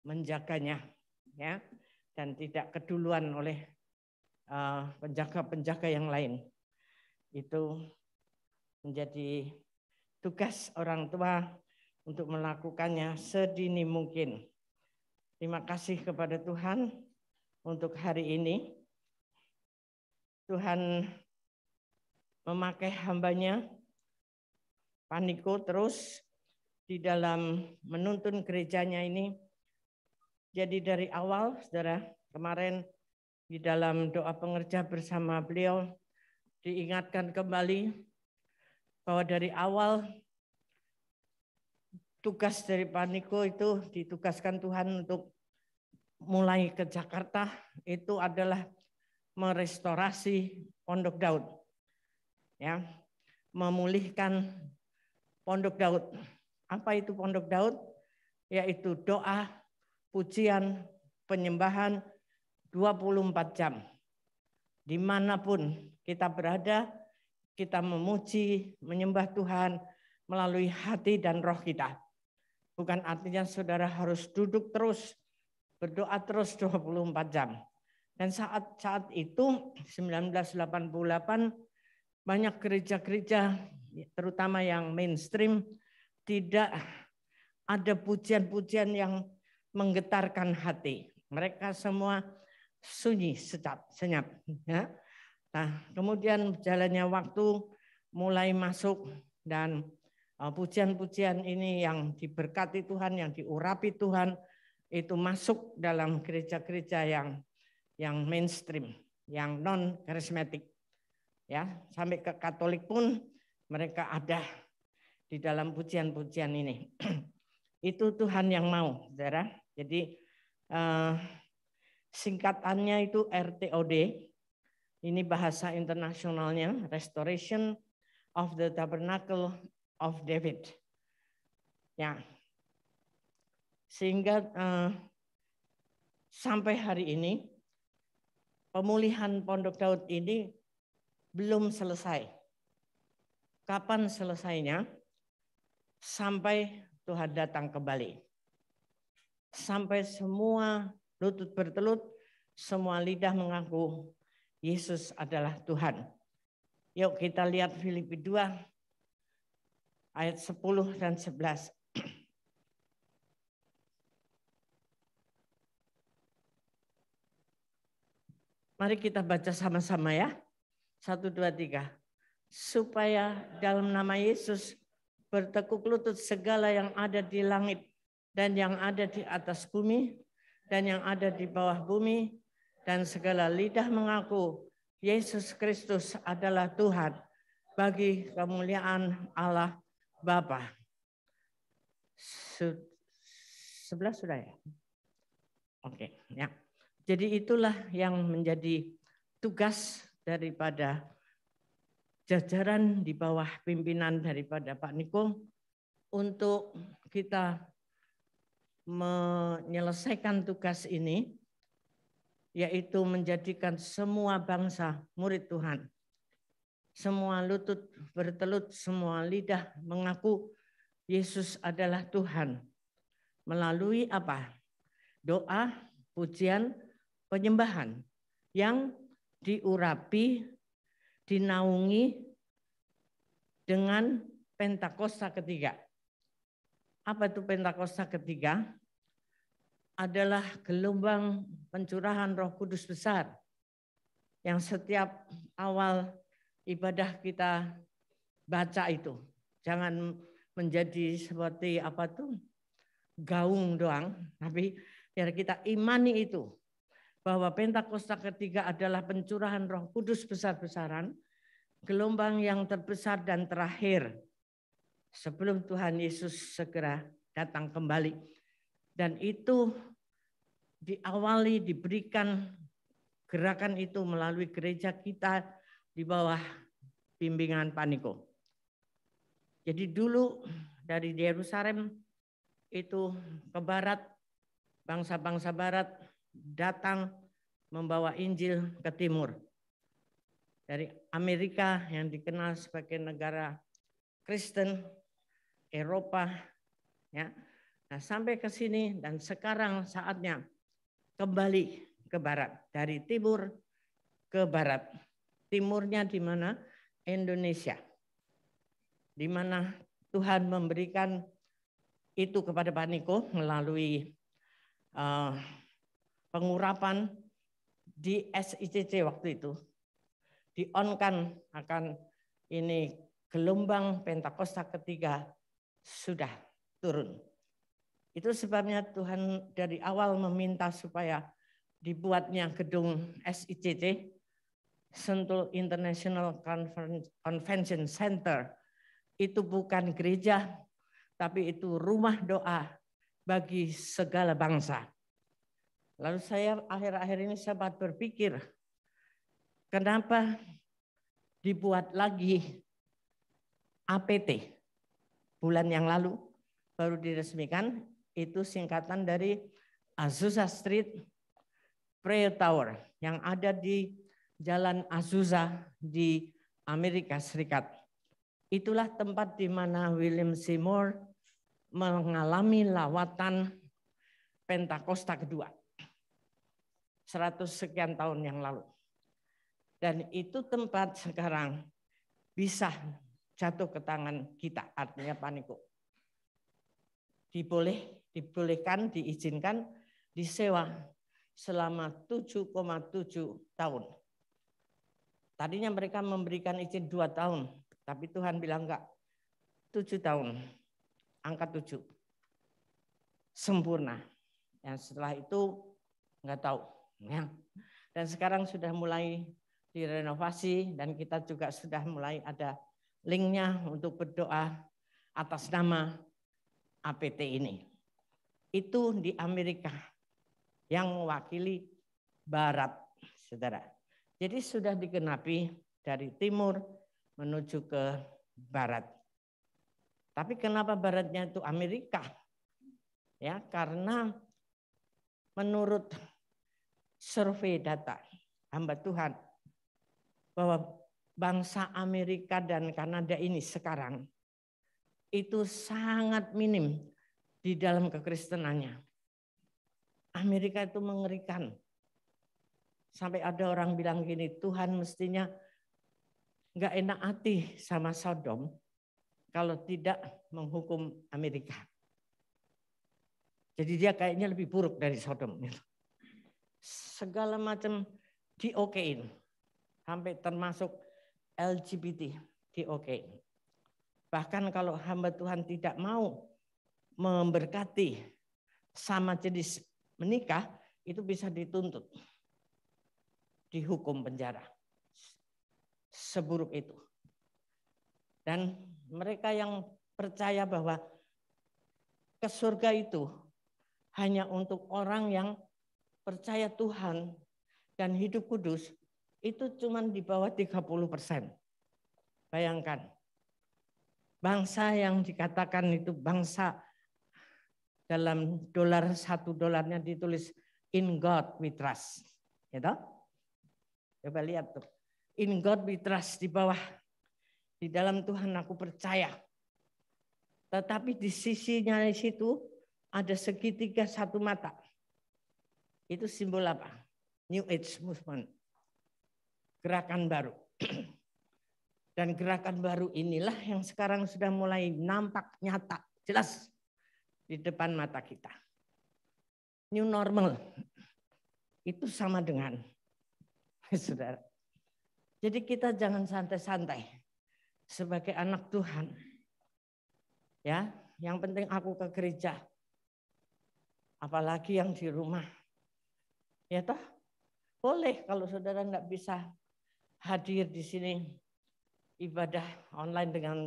menjaganya, ya, dan tidak keduluan oleh penjaga-penjaga yang lain. Itu menjadi tugas orang tua untuk melakukannya sedini mungkin. Terima kasih kepada Tuhan untuk hari ini. Tuhan memakai hambanya, Paniko, terus di dalam menuntun gerejanya ini. Jadi dari awal, saudara, kemarin di dalam doa pengerja bersama beliau, diingatkan kembali bahwa dari awal tugas dari Paniko itu ditugaskan Tuhan untuk mulai ke Jakarta, itu adalah merestorasi Pondok Daud, ya, memulihkan Pondok Daud. Apa itu Pondok Daud? Yaitu doa, pujian, penyembahan 24 jam. Dimanapun kita berada, kita memuji, menyembah Tuhan melalui hati dan roh kita. Bukan artinya saudara harus duduk terus, berdoa terus 24 jam. Dan saat itu 1988 banyak gereja-gereja terutama yang mainstream tidak ada pujian-pujian yang menggetarkan hati. Mereka semua sunyi, senyap. Ya. Nah, kemudian jalannya waktu mulai masuk dan pujian-pujian ini yang diberkati Tuhan, yang diurapi Tuhan, itu masuk dalam gereja-gereja yang mainstream, yang non karismatik, ya, sampai ke Katolik pun mereka ada di dalam pujian-pujian ini. Itu Tuhan yang mau, saudara. Jadi singkatannya itu RTOD. Ini bahasa internasionalnya, Restoration of the Tabernacle of David. Ya, sehingga sampai hari ini pemulihan Pondok Daud ini belum selesai. Kapan selesainya? Sampai Tuhan datang kembali. Sampai semua lutut bertelut, semua lidah mengaku Yesus adalah Tuhan. Yuk kita lihat Filipi 2 ayat 10 dan 11. Mari kita baca sama-sama ya. 1, 2, 3. Supaya dalam nama Yesus bertekuk lutut segala yang ada di langit dan yang ada di atas bumi dan yang ada di bawah bumi, dan segala lidah mengaku Yesus Kristus adalah Tuhan bagi kemuliaan Allah Bapa. 11 sudah ya? Oke, ya. Jadi itulah yang menjadi tugas daripada jajaran di bawah pimpinan daripada Pak Niko untuk kita menyelesaikan tugas ini, yaitu menjadikan semua bangsa murid Tuhan. Semua lutut bertelut, semua lidah mengaku Yesus adalah Tuhan. Melalui apa? Doa, pujian, penyembahan yang diurapi, dinaungi dengan Pentakosta ketiga. Apa itu Pentakosta ketiga? Adalah gelombang pencurahan Roh Kudus besar yang setiap awal ibadah kita baca itu. Jangan menjadi seperti apa tuh gaung doang, tapi biar kita imani itu bahwa Pentakosta ketiga adalah pencurahan Roh Kudus besar-besaran, gelombang yang terbesar dan terakhir sebelum Tuhan Yesus segera datang kembali. Dan itu diawali, diberikan gerakan itu melalui gereja kita di bawah bimbingan Pak Niko. Jadi dulu dari Yerusalem itu ke barat, bangsa-bangsa barat datang membawa Injil ke timur. Dari Amerika yang dikenal sebagai negara Kristen, Eropa, ya. Nah, sampai ke sini dan sekarang saatnya kembali ke barat, dari timur ke barat. Timurnya di mana? Indonesia. Di mana Tuhan memberikan itu kepada Pak Niko melalui pengurapan di SICC waktu itu. Di-on-kan akan ini gelombang Pentakosta ketiga sudah turun. Itu sebabnya Tuhan dari awal meminta supaya dibuatnya gedung SICC, Sentul International Convention Center. Itu bukan gereja, tapi itu rumah doa bagi segala bangsa. Lalu saya akhir-akhir ini sempat berpikir, kenapa dibuat lagi APT bulan yang lalu baru diresmikan, itu singkatan dari Azusa Street Prayer Tower yang ada di Jalan Azusa di Amerika Serikat. Itulah tempat di mana William Seymour mengalami lawatan Pentakosta kedua 100 sekian tahun yang lalu. Dan itu tempat sekarang bisa jatuh ke tangan kita, artinya Pak Niko. Dibolehkan, diizinkan, disewa selama 7,7 tahun. Tadinya mereka memberikan izin 2 tahun, tapi Tuhan bilang enggak, 7 tahun, angka 7, sempurna. Dan setelah itu enggak tahu. Ya. Dan sekarang sudah mulai direnovasi dan kita juga sudah mulai ada linknya untuk berdoa atas nama APT ini. Itu di Amerika yang mewakili Barat, saudara. Jadi sudah digenapi dari timur menuju ke barat. Tapi kenapa baratnya itu Amerika? Ya, karena menurut survei data hamba Tuhan bahwa bangsa Amerika dan Kanada ini sekarang itu sangat minim di dalam kekristenannya. Amerika itu mengerikan. Sampai ada orang bilang gini, Tuhan mestinya nggak enak hati sama Sodom kalau tidak menghukum Amerika. Jadi dia kayaknya lebih buruk dari Sodom. Segala macam diokein. Sampai termasuk LGBT diokein. Bahkan kalau hamba Tuhan tidak mau memberkati sama jenis menikah, itu bisa dituntut. Dihukum penjara. Seburuk itu. Dan mereka yang percaya bahwa ke surga itu hanya untuk orang yang percaya Tuhan dan hidup kudus, itu cuma di bawah 30%. Bayangkan, bangsa yang dikatakan itu bangsa dalam $1 ditulis in God we trust. Gitu? Coba lihat tuh. In God we trust di bawah. Di dalam Tuhan aku percaya. Tetapi di sisinya di situ ada segitiga satu mata. Itu simbol apa? New Age Movement. Gerakan baru. Dan gerakan baru inilah yang sekarang sudah mulai nampak nyata, jelas di depan mata kita. New normal. Itu sama dengan saudara. Jadi kita jangan santai-santai sebagai anak Tuhan. Ya, yang penting aku ke gereja. Apalagi yang di rumah. Ya toh, boleh kalau saudara enggak bisa hadir di sini ibadah online dengan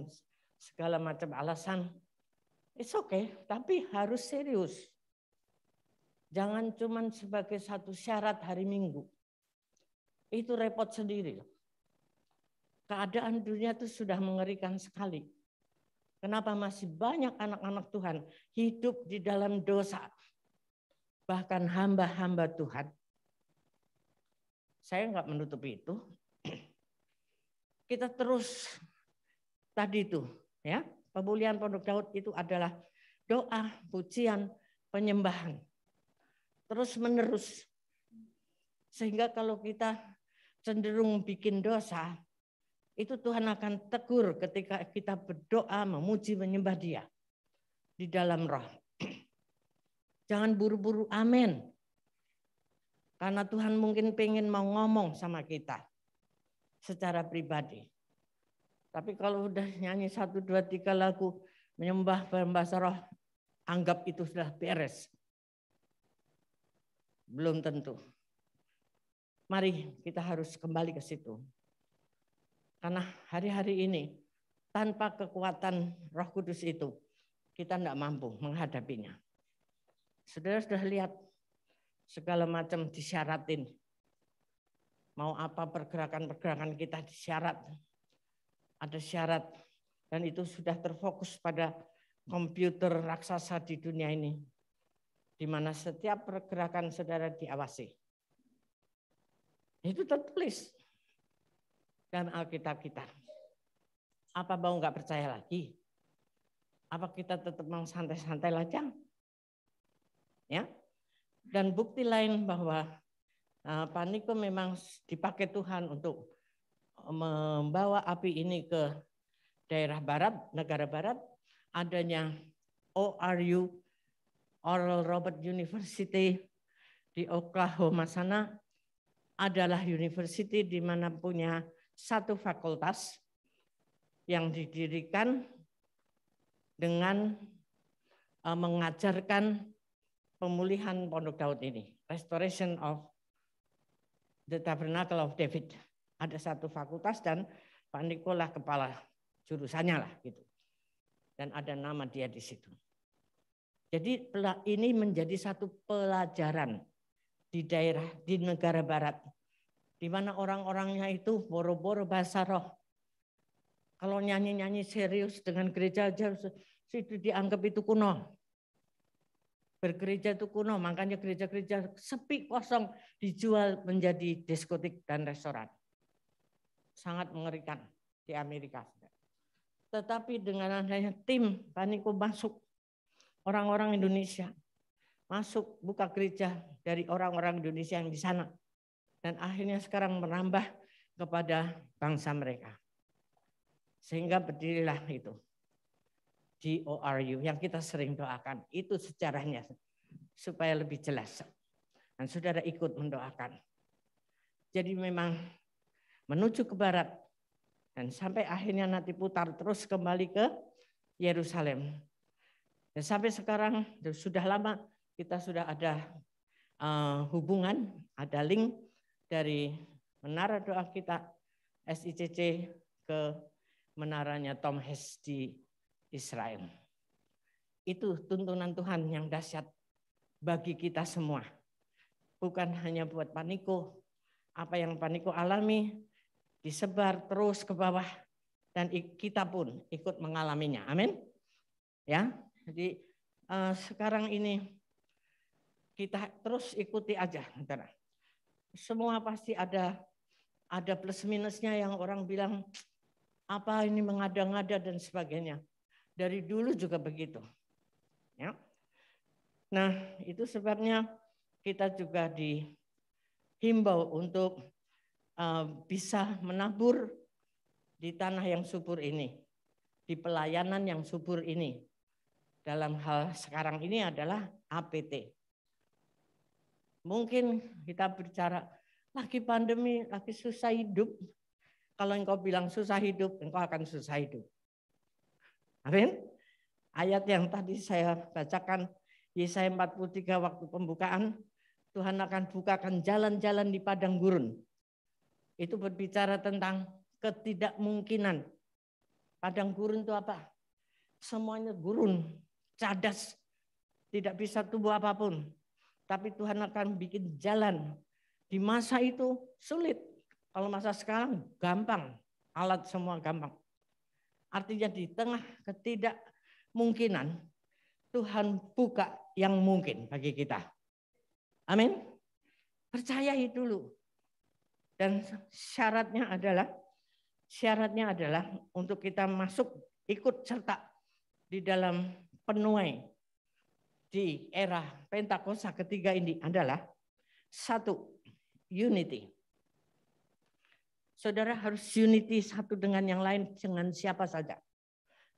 segala macam alasan. It's okay, tapi harus serius. Jangan cuma sebagai satu syarat hari Minggu. Itu repot sendiri. Keadaan dunia itu sudah mengerikan sekali. Kenapa masih banyak anak-anak Tuhan hidup di dalam dosa? Bahkan hamba-hamba Tuhan. saya nggak menutupi itu. Kita terus tadi itu, ya, pemulihan Pondok Daud itu adalah doa, pujian, penyembahan. Terus menerus. Sehingga kalau kita cenderung bikin dosa, itu Tuhan akan tegur ketika kita berdoa, memuji, menyembah Dia di dalam roh. Jangan buru-buru amin. Karena Tuhan mungkin pengen mau ngomong sama kita secara pribadi. Tapi kalau udah nyanyi 1, 2, 3 lagu menyembah bahasa roh, anggap itu sudah beres. Belum tentu. Mari kita harus kembali ke situ. Karena hari-hari ini tanpa kekuatan Roh Kudus itu kita tidak mampu menghadapinya. Saudara sudah lihat segala macam disyaratin. Mau apa pergerakan-pergerakan kita disyarat. Ada syarat dan itu sudah terfokus pada komputer raksasa di dunia ini. Di mana setiap pergerakan saudara diawasi. Itu tertulis dalam Alkitab kita. Apa mau nggak percaya lagi? Apa kita tetap mau santai-santai aja? Ya. Dan bukti lain bahwa Pak Niko memang dipakai Tuhan untuk membawa api ini ke daerah barat, negara barat, adanya ORU, Oral Roberts University di Oklahoma sana adalah university di mana punya satu fakultas yang didirikan dengan mengajarkan pemulihan Pondok Daud ini, Restoration of the Tabernacle of David. Ada satu fakultas dan Pak Nikola kepala jurusannya lah gitu. Dan ada nama dia di situ. Jadi ini menjadi satu pelajaran di daerah, di negara barat. Di mana orang-orangnya itu boro-boro bahasa roh. Kalau nyanyi-nyanyi serius dengan gereja aja itu dianggap itu kuno. Bergereja itu kuno, makanya gereja-gereja sepi kosong dijual menjadi diskotik dan restoran. Sangat mengerikan di Amerika. Tetapi dengan adanya tim Pak Niko masuk, orang-orang Indonesia masuk buka gereja dari orang-orang Indonesia yang di sana. Dan akhirnya sekarang menambah kepada bangsa mereka. Sehingga berdirilah itu. GORU yang kita sering doakan. Itu sejarahnya supaya lebih jelas. Dan saudara ikut mendoakan. Jadi memang menuju ke barat dan sampai akhirnya nanti putar terus kembali ke Yerusalem. Dan sampai sekarang sudah lama kita sudah ada hubungan, ada link dari menara doa kita SICC ke menaranya Tom Hess di Israel. Itu tuntunan Tuhan yang dahsyat bagi kita semua. Bukan hanya buat Pak Niko, apa yang Pak Niko alami disebar terus ke bawah dan kita pun ikut mengalaminya. Amin. Ya. Jadi sekarang ini kita terus ikuti aja, saudara. Semua pasti ada plus minusnya yang orang bilang apa ini mengada-ngada dan sebagainya. Dari dulu juga begitu. Ya. Nah, itu sebabnya kita juga dihimbau untuk bisa menabur di tanah yang subur ini, di pelayanan yang subur ini. Dalam hal sekarang ini adalah APT. Mungkin kita bicara lagi pandemi, lagi susah hidup. Kalau engkau bilang susah hidup, engkau akan susah hidup. Amin. Ayat yang tadi saya bacakan, Yesaya 43 waktu pembukaan, Tuhan akan bukakan jalan-jalan di padang gurun. Itu berbicara tentang ketidakmungkinan. Padang gurun itu apa? Semuanya gurun, cadas, tidak bisa tumbuh apapun. Tapi Tuhan akan bikin jalan. Di masa itu sulit. Kalau masa sekarang gampang, alat semua gampang. Artinya di tengah ketidakmungkinan, Tuhan buka yang mungkin bagi kita. Amin. Percayai dulu. Dan syaratnya adalah untuk kita masuk ikut serta di dalam penuai di era Pentakosta ketiga ini adalah satu, unity. Saudara harus unity satu dengan yang lain, dengan siapa saja.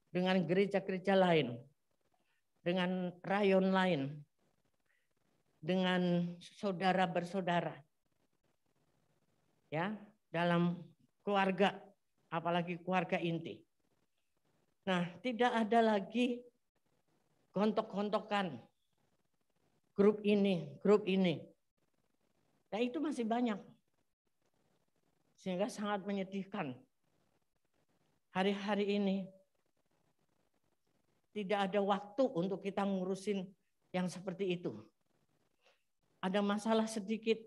Dengan gereja-gereja lain, dengan rayon lain, dengan saudara bersaudara. Ya, dalam keluarga, apalagi keluarga inti. Nah, tidak ada lagi gontok-gontokan grup ini. Nah, itu masih banyak. Sehingga sangat menyedihkan. Hari-hari ini tidak ada waktu untuk kita ngurusin yang seperti itu. Ada masalah sedikit,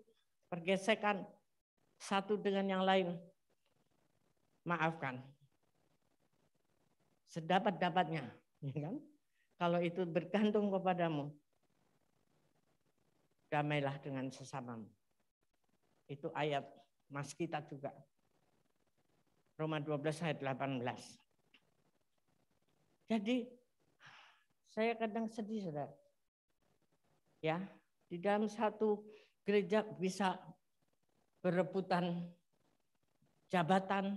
pergesekan satu dengan yang lain. Maafkan. Sedapat-dapatnya, ya kan? Kalau itu bergantung kepadamu, damailah dengan sesamamu. Itu ayat mas kita juga. Roma 12 ayat 18. Jadi saya kadang sedih, saudara. Ya, di dalam satu gereja bisa berebutan jabatan,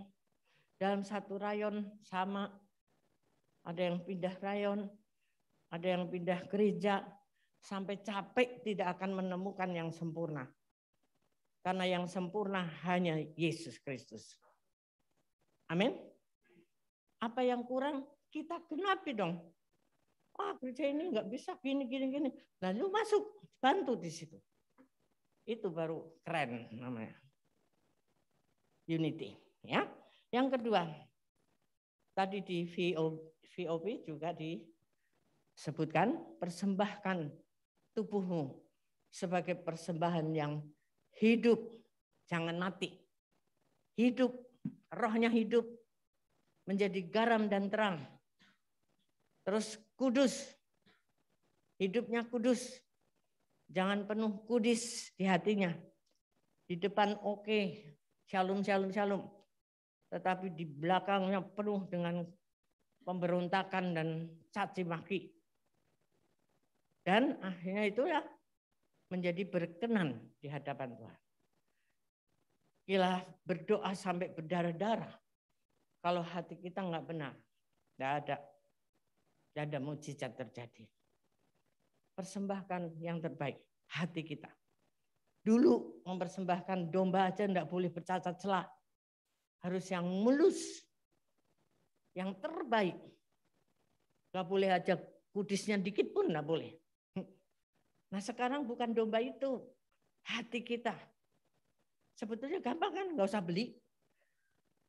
dalam satu rayon sama, ada yang pindah rayon, ada yang pindah gereja, sampai capek tidak akan menemukan yang sempurna. Karena yang sempurna hanya Yesus Kristus. Amin. Apa yang kurang kita genapi dong. Gereja ini nggak bisa gini. Lalu masuk, bantu di situ. Itu baru keren namanya. Unity. Ya. Yang kedua, tadi di VOP juga disebutkan, persembahkan tubuhmu sebagai persembahan yang hidup, jangan mati. Hidup, rohnya hidup, menjadi garam dan terang. Terus kudus, hidupnya kudus. Jangan penuh kudis di hatinya. Di depan oke, shalom. Tetapi di belakangnya penuh dengan pemberontakan dan caci maki. Dan akhirnya itulah menjadi berkenan di hadapan Tuhan. Gila berdoa sampai berdarah-darah. Kalau hati kita nggak benar, tidak ada mujizat terjadi. Persembahkan yang terbaik, hati kita. Dulu mempersembahkan domba aja tidak boleh bercacat celah. Harus yang mulus, yang terbaik. Nggak boleh aja kudisnya dikit pun nggak boleh. Nah sekarang bukan domba itu, hati kita. Sebetulnya gampang kan, nggak usah beli.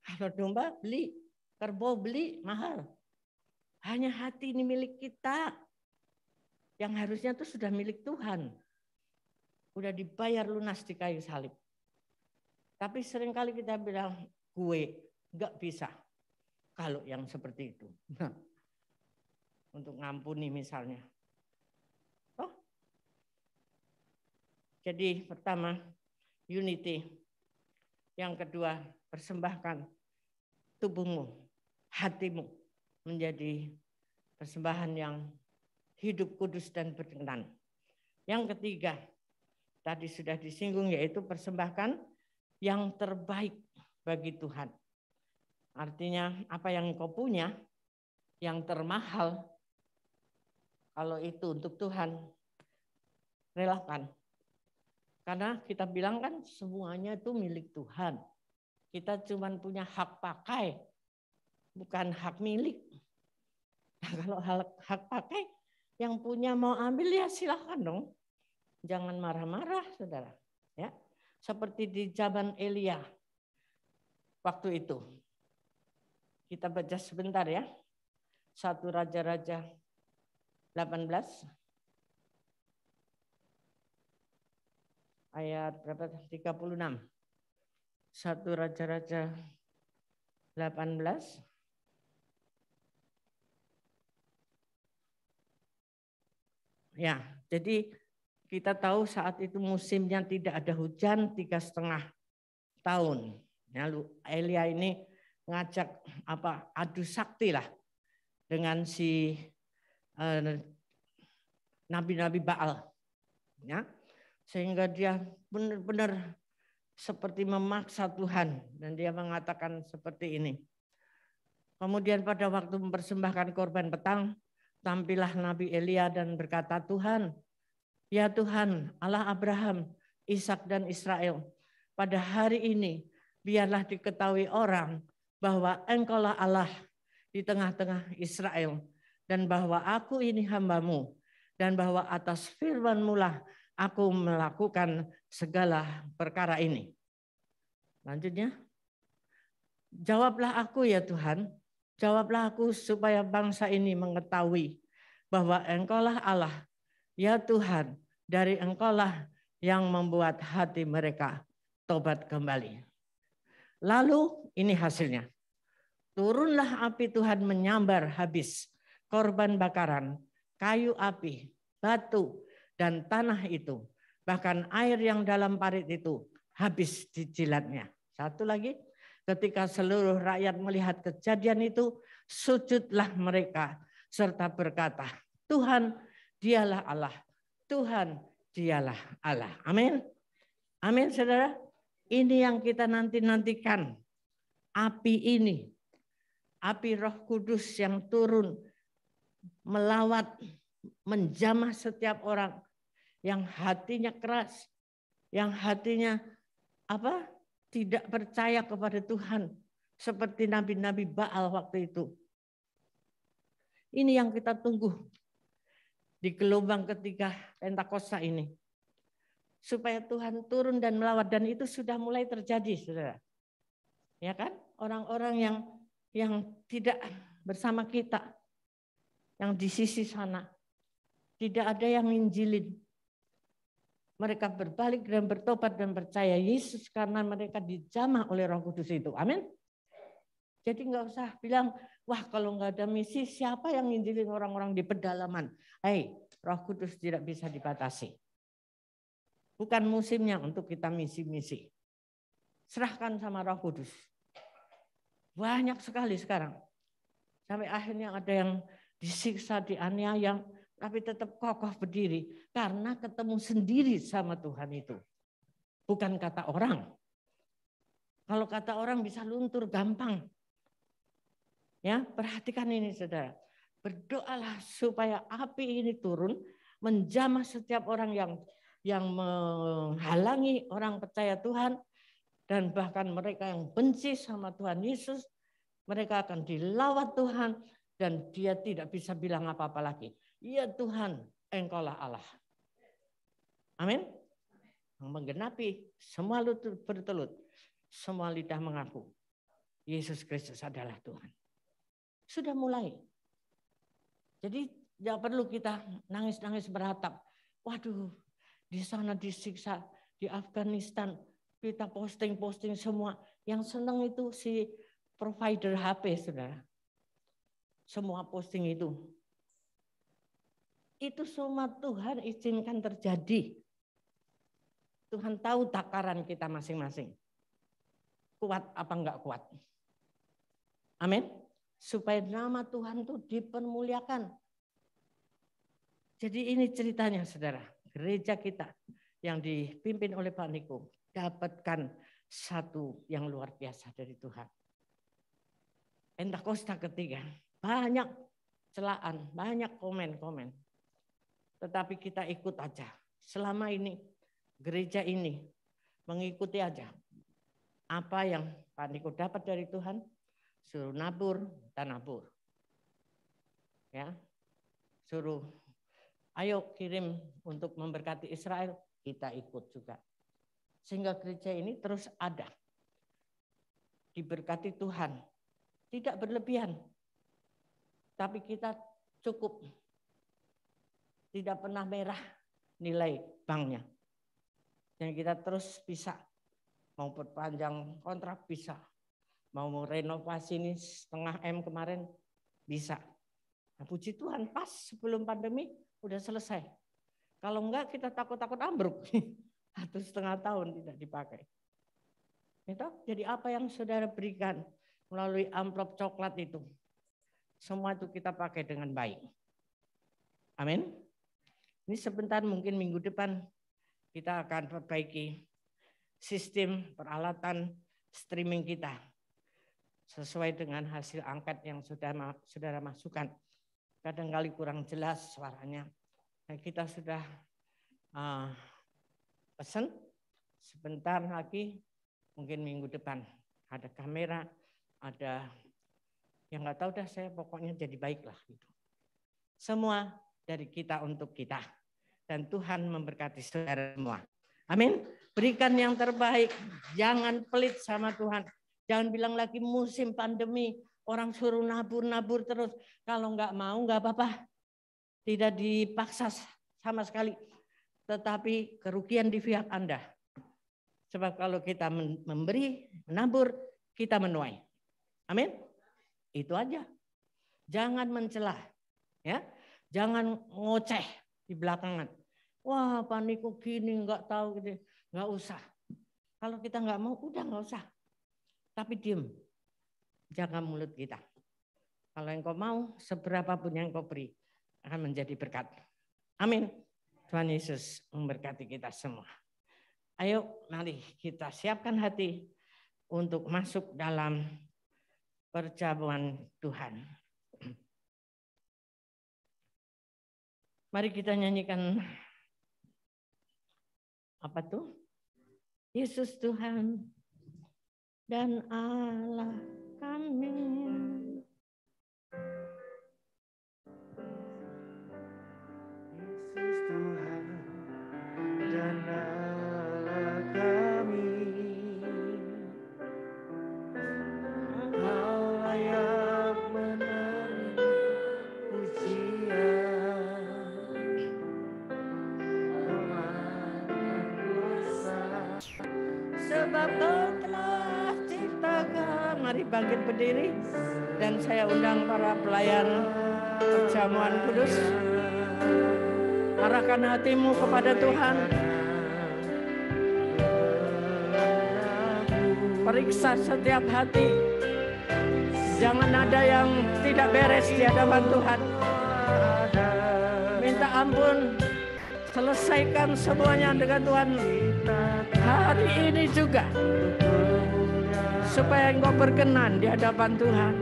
Kalau domba beli, kerbau beli, mahal. Hanya hati ini milik kita. Yang harusnya itu sudah milik Tuhan. Udah dibayar lunas di kayu salib. Tapi seringkali kita bilang, gue nggak bisa. Kalau yang seperti itu. Nah, untuk ngampuni misalnya. Jadi pertama, unity. Yang kedua, persembahkan tubuhmu, hatimu menjadi persembahan yang hidup kudus dan berkenan. Yang ketiga, tadi sudah disinggung yaitu persembahkan yang terbaik bagi Tuhan. Artinya apa yang kau punya, yang termahal, kalau itu untuk Tuhan, relakan. Karena kita bilang kan semuanya itu milik Tuhan. Kita cuma punya hak pakai, bukan hak milik. Nah, kalau hak pakai, yang punya mau ambil ya silahkan dong. Jangan marah-marah, saudara. Ya, seperti di zaman Elia waktu itu. Kita baca sebentar ya. 1 Raja-Raja 18. Ayat berapa? 36. 1 Raja-Raja 18. Ya, jadi kita tahu saat itu musimnya tidak ada hujan 3,5 tahun. Ya, Elia ini ngajak adu sakti lah dengan si nabi-nabi Baal. Ya, sehingga dia benar-benar seperti memaksa Tuhan dan dia mengatakan seperti ini. Kemudian pada waktu mempersembahkan korban petang, tampillah Nabi Elia dan berkata, Tuhan, ya Tuhan, Allah Abraham, Ishak dan Israel, pada hari ini biarlah diketahui orang bahwa Engkaulah Allah di tengah-tengah Israel dan bahwa aku ini hamba-Mu dan bahwa atas firman-Mu lah aku melakukan segala perkara ini. Lanjutnya, jawablah aku ya Tuhan, jawablah aku supaya bangsa ini mengetahui bahwa Engkaulah Allah, ya Tuhan, dari Engkaulah yang membuat hati mereka tobat kembali. Lalu ini hasilnya. Turunlah api Tuhan menyambar habis korban bakaran, kayu api, batu, dan tanah itu. Bahkan air yang dalam parit itu habis dijilatnya. Satu lagi, ketika seluruh rakyat melihat kejadian itu, sujudlah mereka serta berkata, Tuhan dialah Allah, Tuhan dialah Allah. Amin. Amin saudara. Ini yang kita nanti-nantikan. Api ini, api Roh Kudus yang turun melawat, menjamah setiap orang yang hatinya keras, yang hatinya tidak percaya kepada Tuhan, seperti nabi-nabi Baal waktu itu. Ini yang kita tunggu di gelombang ketiga Pentakosta ini. Supaya Tuhan turun dan melawat, dan itu sudah mulai terjadi, saudara. Ya kan? Orang-orang yang tidak bersama kita, yang di sisi sana, tidak ada yang nginjilin. Mereka berbalik dan bertobat dan percaya Yesus karena mereka dijamah oleh Roh Kudus itu. Amin. Jadi nggak usah bilang, wah kalau nggak ada misi, siapa yang nginjilin orang-orang di pedalaman? Hei, Roh Kudus tidak bisa dibatasi. Bukan musimnya untuk kita misi-misi. Serahkan sama Roh Kudus. Banyak sekali sekarang. Sampai akhirnya ada yang disiksa, dianiaya, tapi tetap kokoh berdiri. Karena ketemu sendiri sama Tuhan itu. Bukan kata orang. Kalau kata orang bisa luntur gampang. Ya, perhatikan ini saudara. Berdoalah supaya api ini turun, menjamah setiap orang yang menghalangi orang percaya Tuhan, dan bahkan mereka yang benci sama Tuhan Yesus, mereka akan dilawat Tuhan dan dia tidak bisa bilang apa-apa lagi. Ya Tuhan, Engkaulah Allah. Amin. Menggenapi semua lutut bertelut, semua lidah mengaku Yesus Kristus adalah Tuhan. Sudah mulai. Jadi tidak perlu kita nangis-nangis beratap. Waduh, di sana disiksa, di Afghanistan, kita posting-posting semua. Yang senang itu si provider HP, saudara. Semua posting itu. Itu semua Tuhan izinkan terjadi. Tuhan tahu takaran kita masing-masing. Kuat apa enggak kuat. Amin. Supaya nama Tuhan itu dipermuliakan. Jadi ini ceritanya, saudara. Gereja kita yang dipimpin oleh Pak Niko dapatkan satu yang luar biasa dari Tuhan. Pentakosta ketiga, banyak celaan, banyak komen-komen. Tetapi kita ikut aja. Selama ini gereja ini mengikuti aja apa yang Pak Niko dapat dari Tuhan, suruh nabur dan nabur. Ya. Suruh ayo kirim untuk memberkati Israel, kita ikut juga. Sehingga gereja ini terus ada. Diberkati Tuhan. Tidak berlebihan. Tapi kita cukup. Tidak pernah merah nilai banknya. Dan kita terus bisa. Mau perpanjang kontrak bisa. Mau renovasi ini 0,5 M kemarin bisa. Nah, puji Tuhan pas sebelum pandemi udah selesai. Kalau enggak kita takut-takut ambruk. 1,5 tahun tidak dipakai. Itu jadi apa yang saudara berikan melalui amplop coklat itu, semua itu kita pakai dengan baik. Amin. Ini sebentar, mungkin minggu depan kita akan perbaiki sistem peralatan streaming kita sesuai dengan hasil angkat yang saudara masukkan. Kadang-kali kurang jelas suaranya. Nah, kita sudah pesan sebentar lagi, mungkin minggu depan ada kamera, ada yang nggak tahu dah, saya pokoknya jadi baik lah gitu. Semua dari kita untuk kita, dan Tuhan memberkati saudara semua. Amin. Berikan yang terbaik, jangan pelit sama Tuhan. Jangan bilang lagi musim pandemi, orang suruh nabur terus. Kalau nggak mau nggak apa-apa, tidak dipaksa sama sekali. Tetapi kerugian di pihak Anda. Sebab kalau kita memberi, menabur, kita menuai. Amin. Itu aja. Jangan mencelah, ya. Jangan ngoceh di belakangan. Wah, paniku gini, nggak tahu gitu. Nggak usah. Kalau kita nggak mau, udah nggak usah. Tapi diem. Jaga mulut kita. Kalau engkau mau, seberapapun yang engkau beri akan menjadi berkat. Amin. Tuhan Yesus memberkati kita semua. Ayo, mari kita siapkan hati untuk masuk dalam perjamuan Tuhan. Mari kita nyanyikan apa tuh? Yesus Tuhan dan Allah kami.
Yesus Tuhan dan Allah kami, Kau layak menerima pujian, hormat dan kuasa.
Sebab Kau telah ciptakan. Mari bangkit berdiri dan saya undang para pelayan perjamuan kudus. Arahkan hatimu kepada Tuhan. Periksa setiap hati. Jangan ada yang tidak beres di hadapan Tuhan. Minta ampun. Selesaikan semuanya dengan Tuhan hari ini juga. Supaya engkau berkenan di hadapan Tuhan.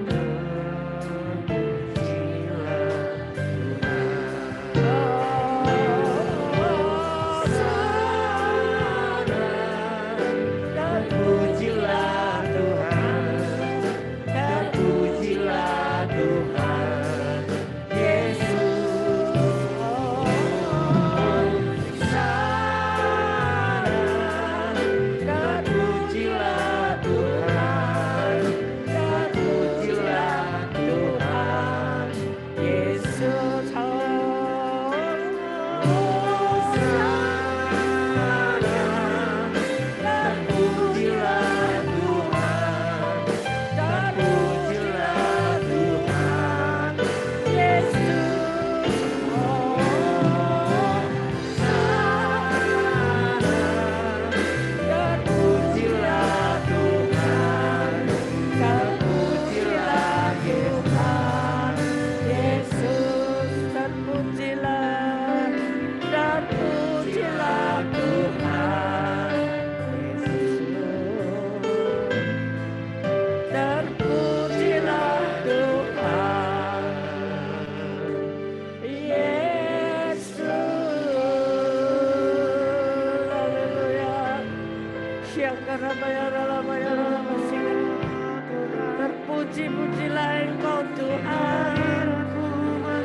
Terpuji-pujilah Engkau Tuhan.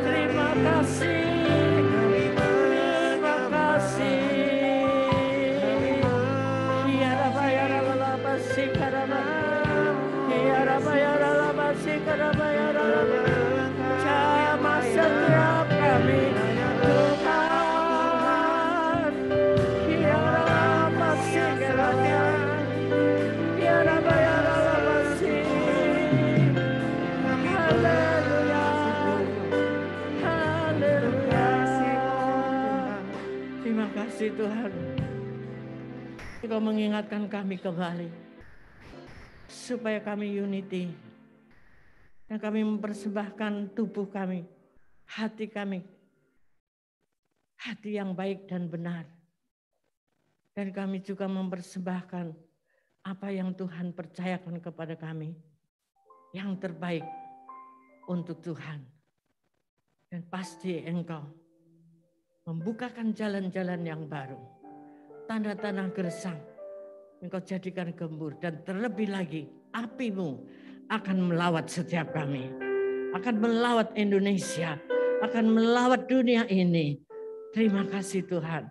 Terima kasih. Terima kasih. Ya Rabba ya Rabba basi karaba. Ya Rabba ya Rabba basi karaba ya Rabba. Jamah setiap kami Tuhan. Ya Rabba basi karaba. Ya Rabba ya Rabba basi. Haleluya. Haleluya. Terima kasih Tuhan. Engkau mengingatkan kami kembali supaya kami unity. Dan kami mempersembahkan tubuh kami, hati kami, hati yang baik dan benar. Dan kami juga mempersembahkan apa yang Tuhan percayakan kepada kami, yang terbaik untuk Tuhan. Dan pasti Engkau membukakan jalan-jalan yang baru, tanah-tanah gersang, Engkau jadikan gembur, dan terlebih lagi api-Mu akan melawat setiap kami, akan melawat Indonesia, akan melawat dunia ini. Terima kasih Tuhan,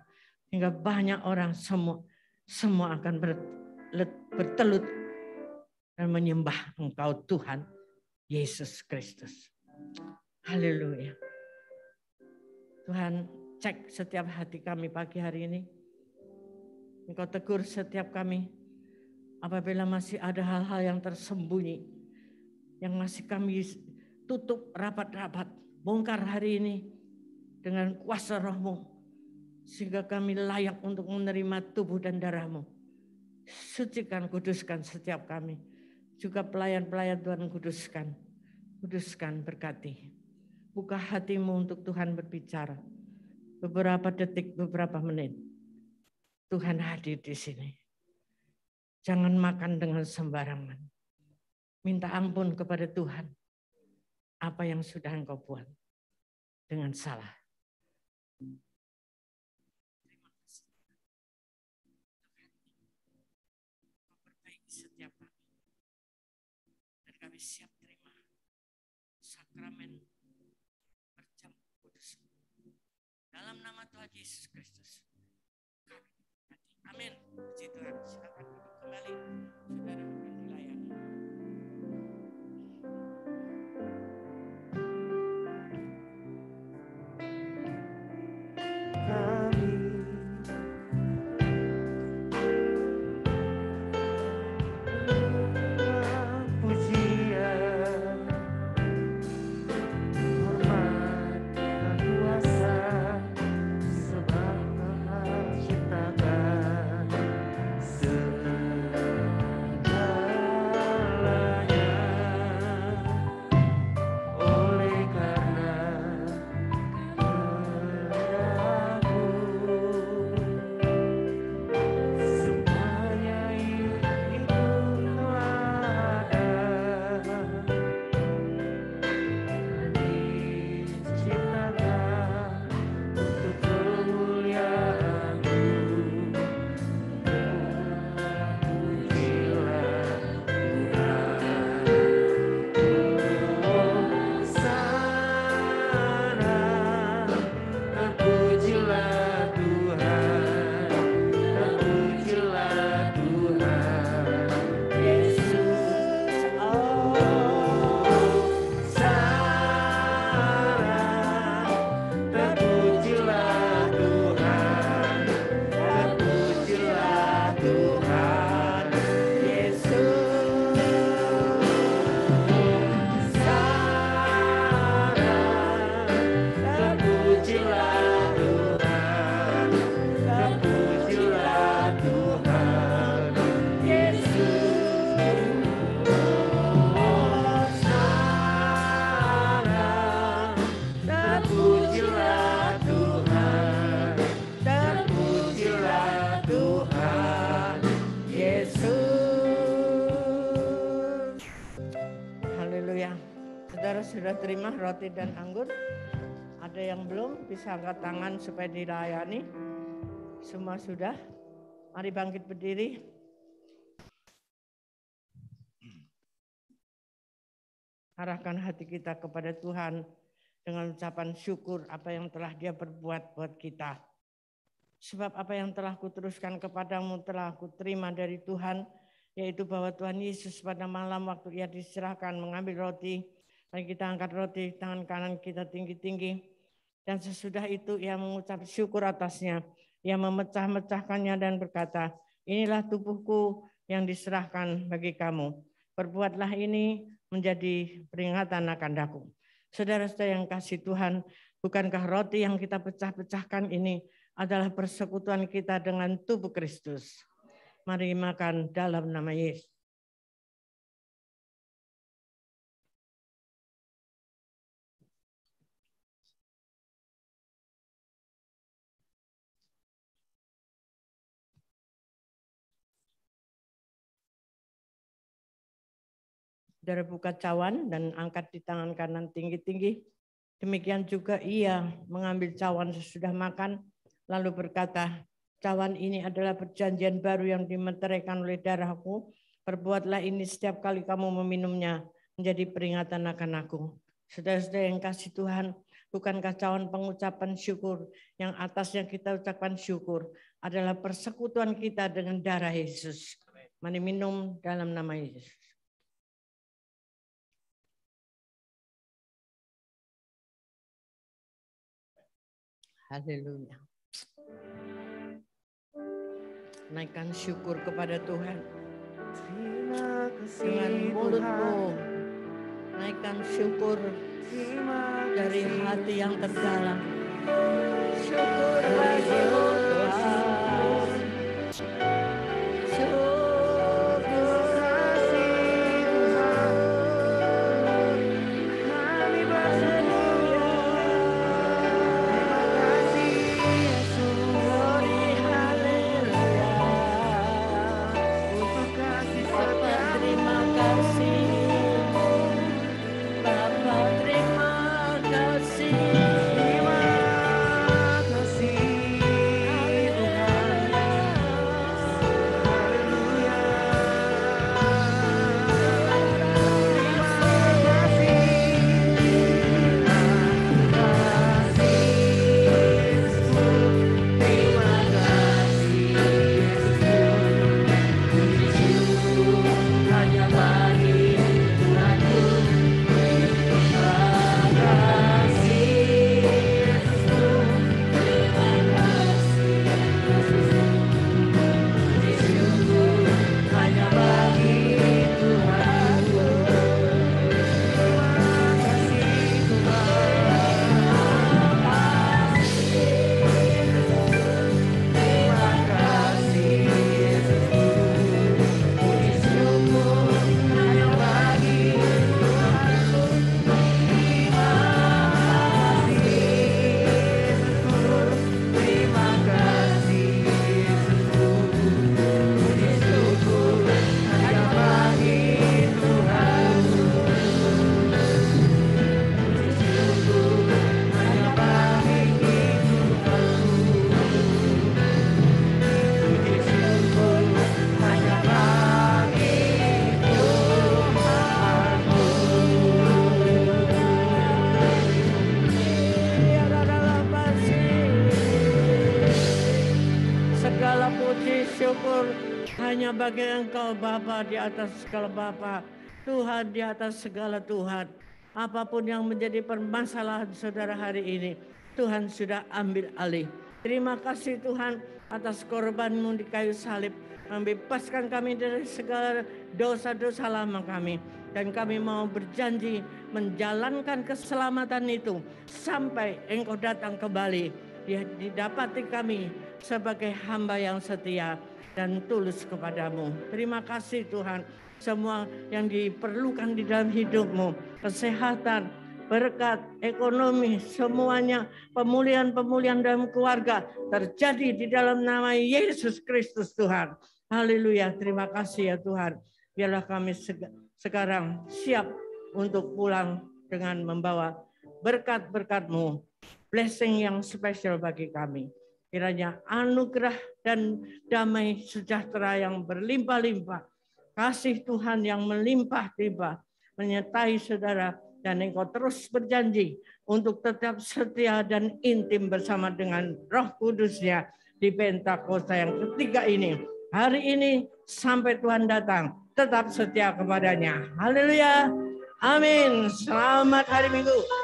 hingga banyak orang semua akan bertelut dan menyembah Engkau Tuhan Yesus Kristus. Haleluya. Tuhan, cek setiap hati kami pagi hari ini. Engkau tegur setiap kami apabila masih ada hal-hal yang tersembunyi, yang masih kami tutup rapat-rapat. Bongkar hari ini dengan kuasa Roh-Mu, sehingga kami layak untuk menerima tubuh dan darah-Mu. Sucikan, kuduskan setiap kami. Juga pelayan-pelayan Tuhan kuduskan. Kuduskan, berkati. Buka hatimu untuk Tuhan berbicara. Beberapa detik, beberapa menit. Tuhan hadir di sini. Jangan makan dengan sembarangan. Minta ampun kepada Tuhan. Apa yang sudah engkau buat dengan salah. Terima kasih. Kau perbaiki setiap kami. Dan kami siap terima sakramen bercampur kudus. Dalam nama Tuhan Yesus Kristus. Amin. Puji Tuhan. Silakan duduk kembali. Saudara akan dilayani. Sudah terima roti dan anggur? Ada yang belum? Bisa angkat tangan supaya dilayani. Semua sudah? Mari bangkit berdiri. Arahkan hati kita kepada Tuhan dengan ucapan syukur apa yang telah Dia perbuat buat kita. Sebab apa yang telah kuteruskan kepadamu telah kuterima dari Tuhan, yaitu bahwa Tuhan Yesus pada malam waktu Ia diserahkan mengambil roti. Mari kita angkat roti, tangan kanan kita tinggi-tinggi. Dan sesudah itu Ia mengucap syukur atasnya. Ia memecah-mecahkannya dan berkata, inilah tubuhku yang diserahkan bagi kamu. Perbuatlah ini menjadi peringatan akan daku. Saudara-saudara yang kasih Tuhan, bukankah roti yang kita pecah-pecahkan ini adalah persekutuan kita dengan tubuh Kristus? Mari makan dalam nama Yesus. Saudara buka cawan dan angkat di tangan kanan tinggi-tinggi. Demikian juga ia mengambil cawan sesudah makan, lalu berkata, cawan ini adalah perjanjian baru yang dimeteraikan oleh darahku. Perbuatlah ini setiap kali kamu meminumnya, menjadi peringatan akan aku. Saudara-saudara yang kasih Tuhan, bukankah cawan pengucapan syukur yang atasnya kita ucapkan syukur adalah persekutuan kita dengan darah Yesus. Mari minum dalam nama Yesus. Haleluya. Naikkan syukur kepada Tuhan. Dengan mulutmu. Naikkan syukur dari hati yang terdalam. Syukur bagimu Tuhan. Syukur kasih Tuhan. Kami berseru. Terima kasih Yesus. Glory haleluya. Untuk kasih setia. Terima kasih. Bapa terima kasih. Terima kasih Tuhan. Haleluya. Terima kasih. Terima kasih Yesus. Hanya bagi Tuhanku. Segala puji syukur hanya bagi Engkau Bapa di atas segala Bapa, Tuhan di atas segala Tuhan. Apapun yang menjadi permasalahan saudara hari ini, Tuhan sudah ambil alih. Terima kasih Tuhan atas korban-Mu di kayu salib, membebaskan kami dari segala dosa-dosa lama kami. Dan kami mau berjanji menjalankan keselamatan itu sampai Engkau datang kembali. Didapati kami sebagai hamba yang setia dan tulus kepadamu. Terima kasih Tuhan. Semua yang diperlukan di dalam hidupmu, kesehatan, berkat, ekonomi, semuanya pemulihan-pemulihan dalam keluarga terjadi di dalam nama Yesus Kristus Tuhan. Haleluya, terima kasih ya Tuhan. Biarlah kami sekarang siap untuk pulang dengan membawa berkat-berkat-Mu. Blessing yang spesial bagi kami. Kiranya anugerah dan damai sejahtera yang berlimpah-limpah. Kasih Tuhan yang melimpah-limpah menyertai saudara. Dan Engkau terus berjanji untuk tetap setia dan intim bersama dengan Roh Kudus-Nya di Pentakosta yang ketiga ini. Hari ini sampai Tuhan datang, tetap setia kepadanya. Haleluya. Amin. Selamat hari Minggu.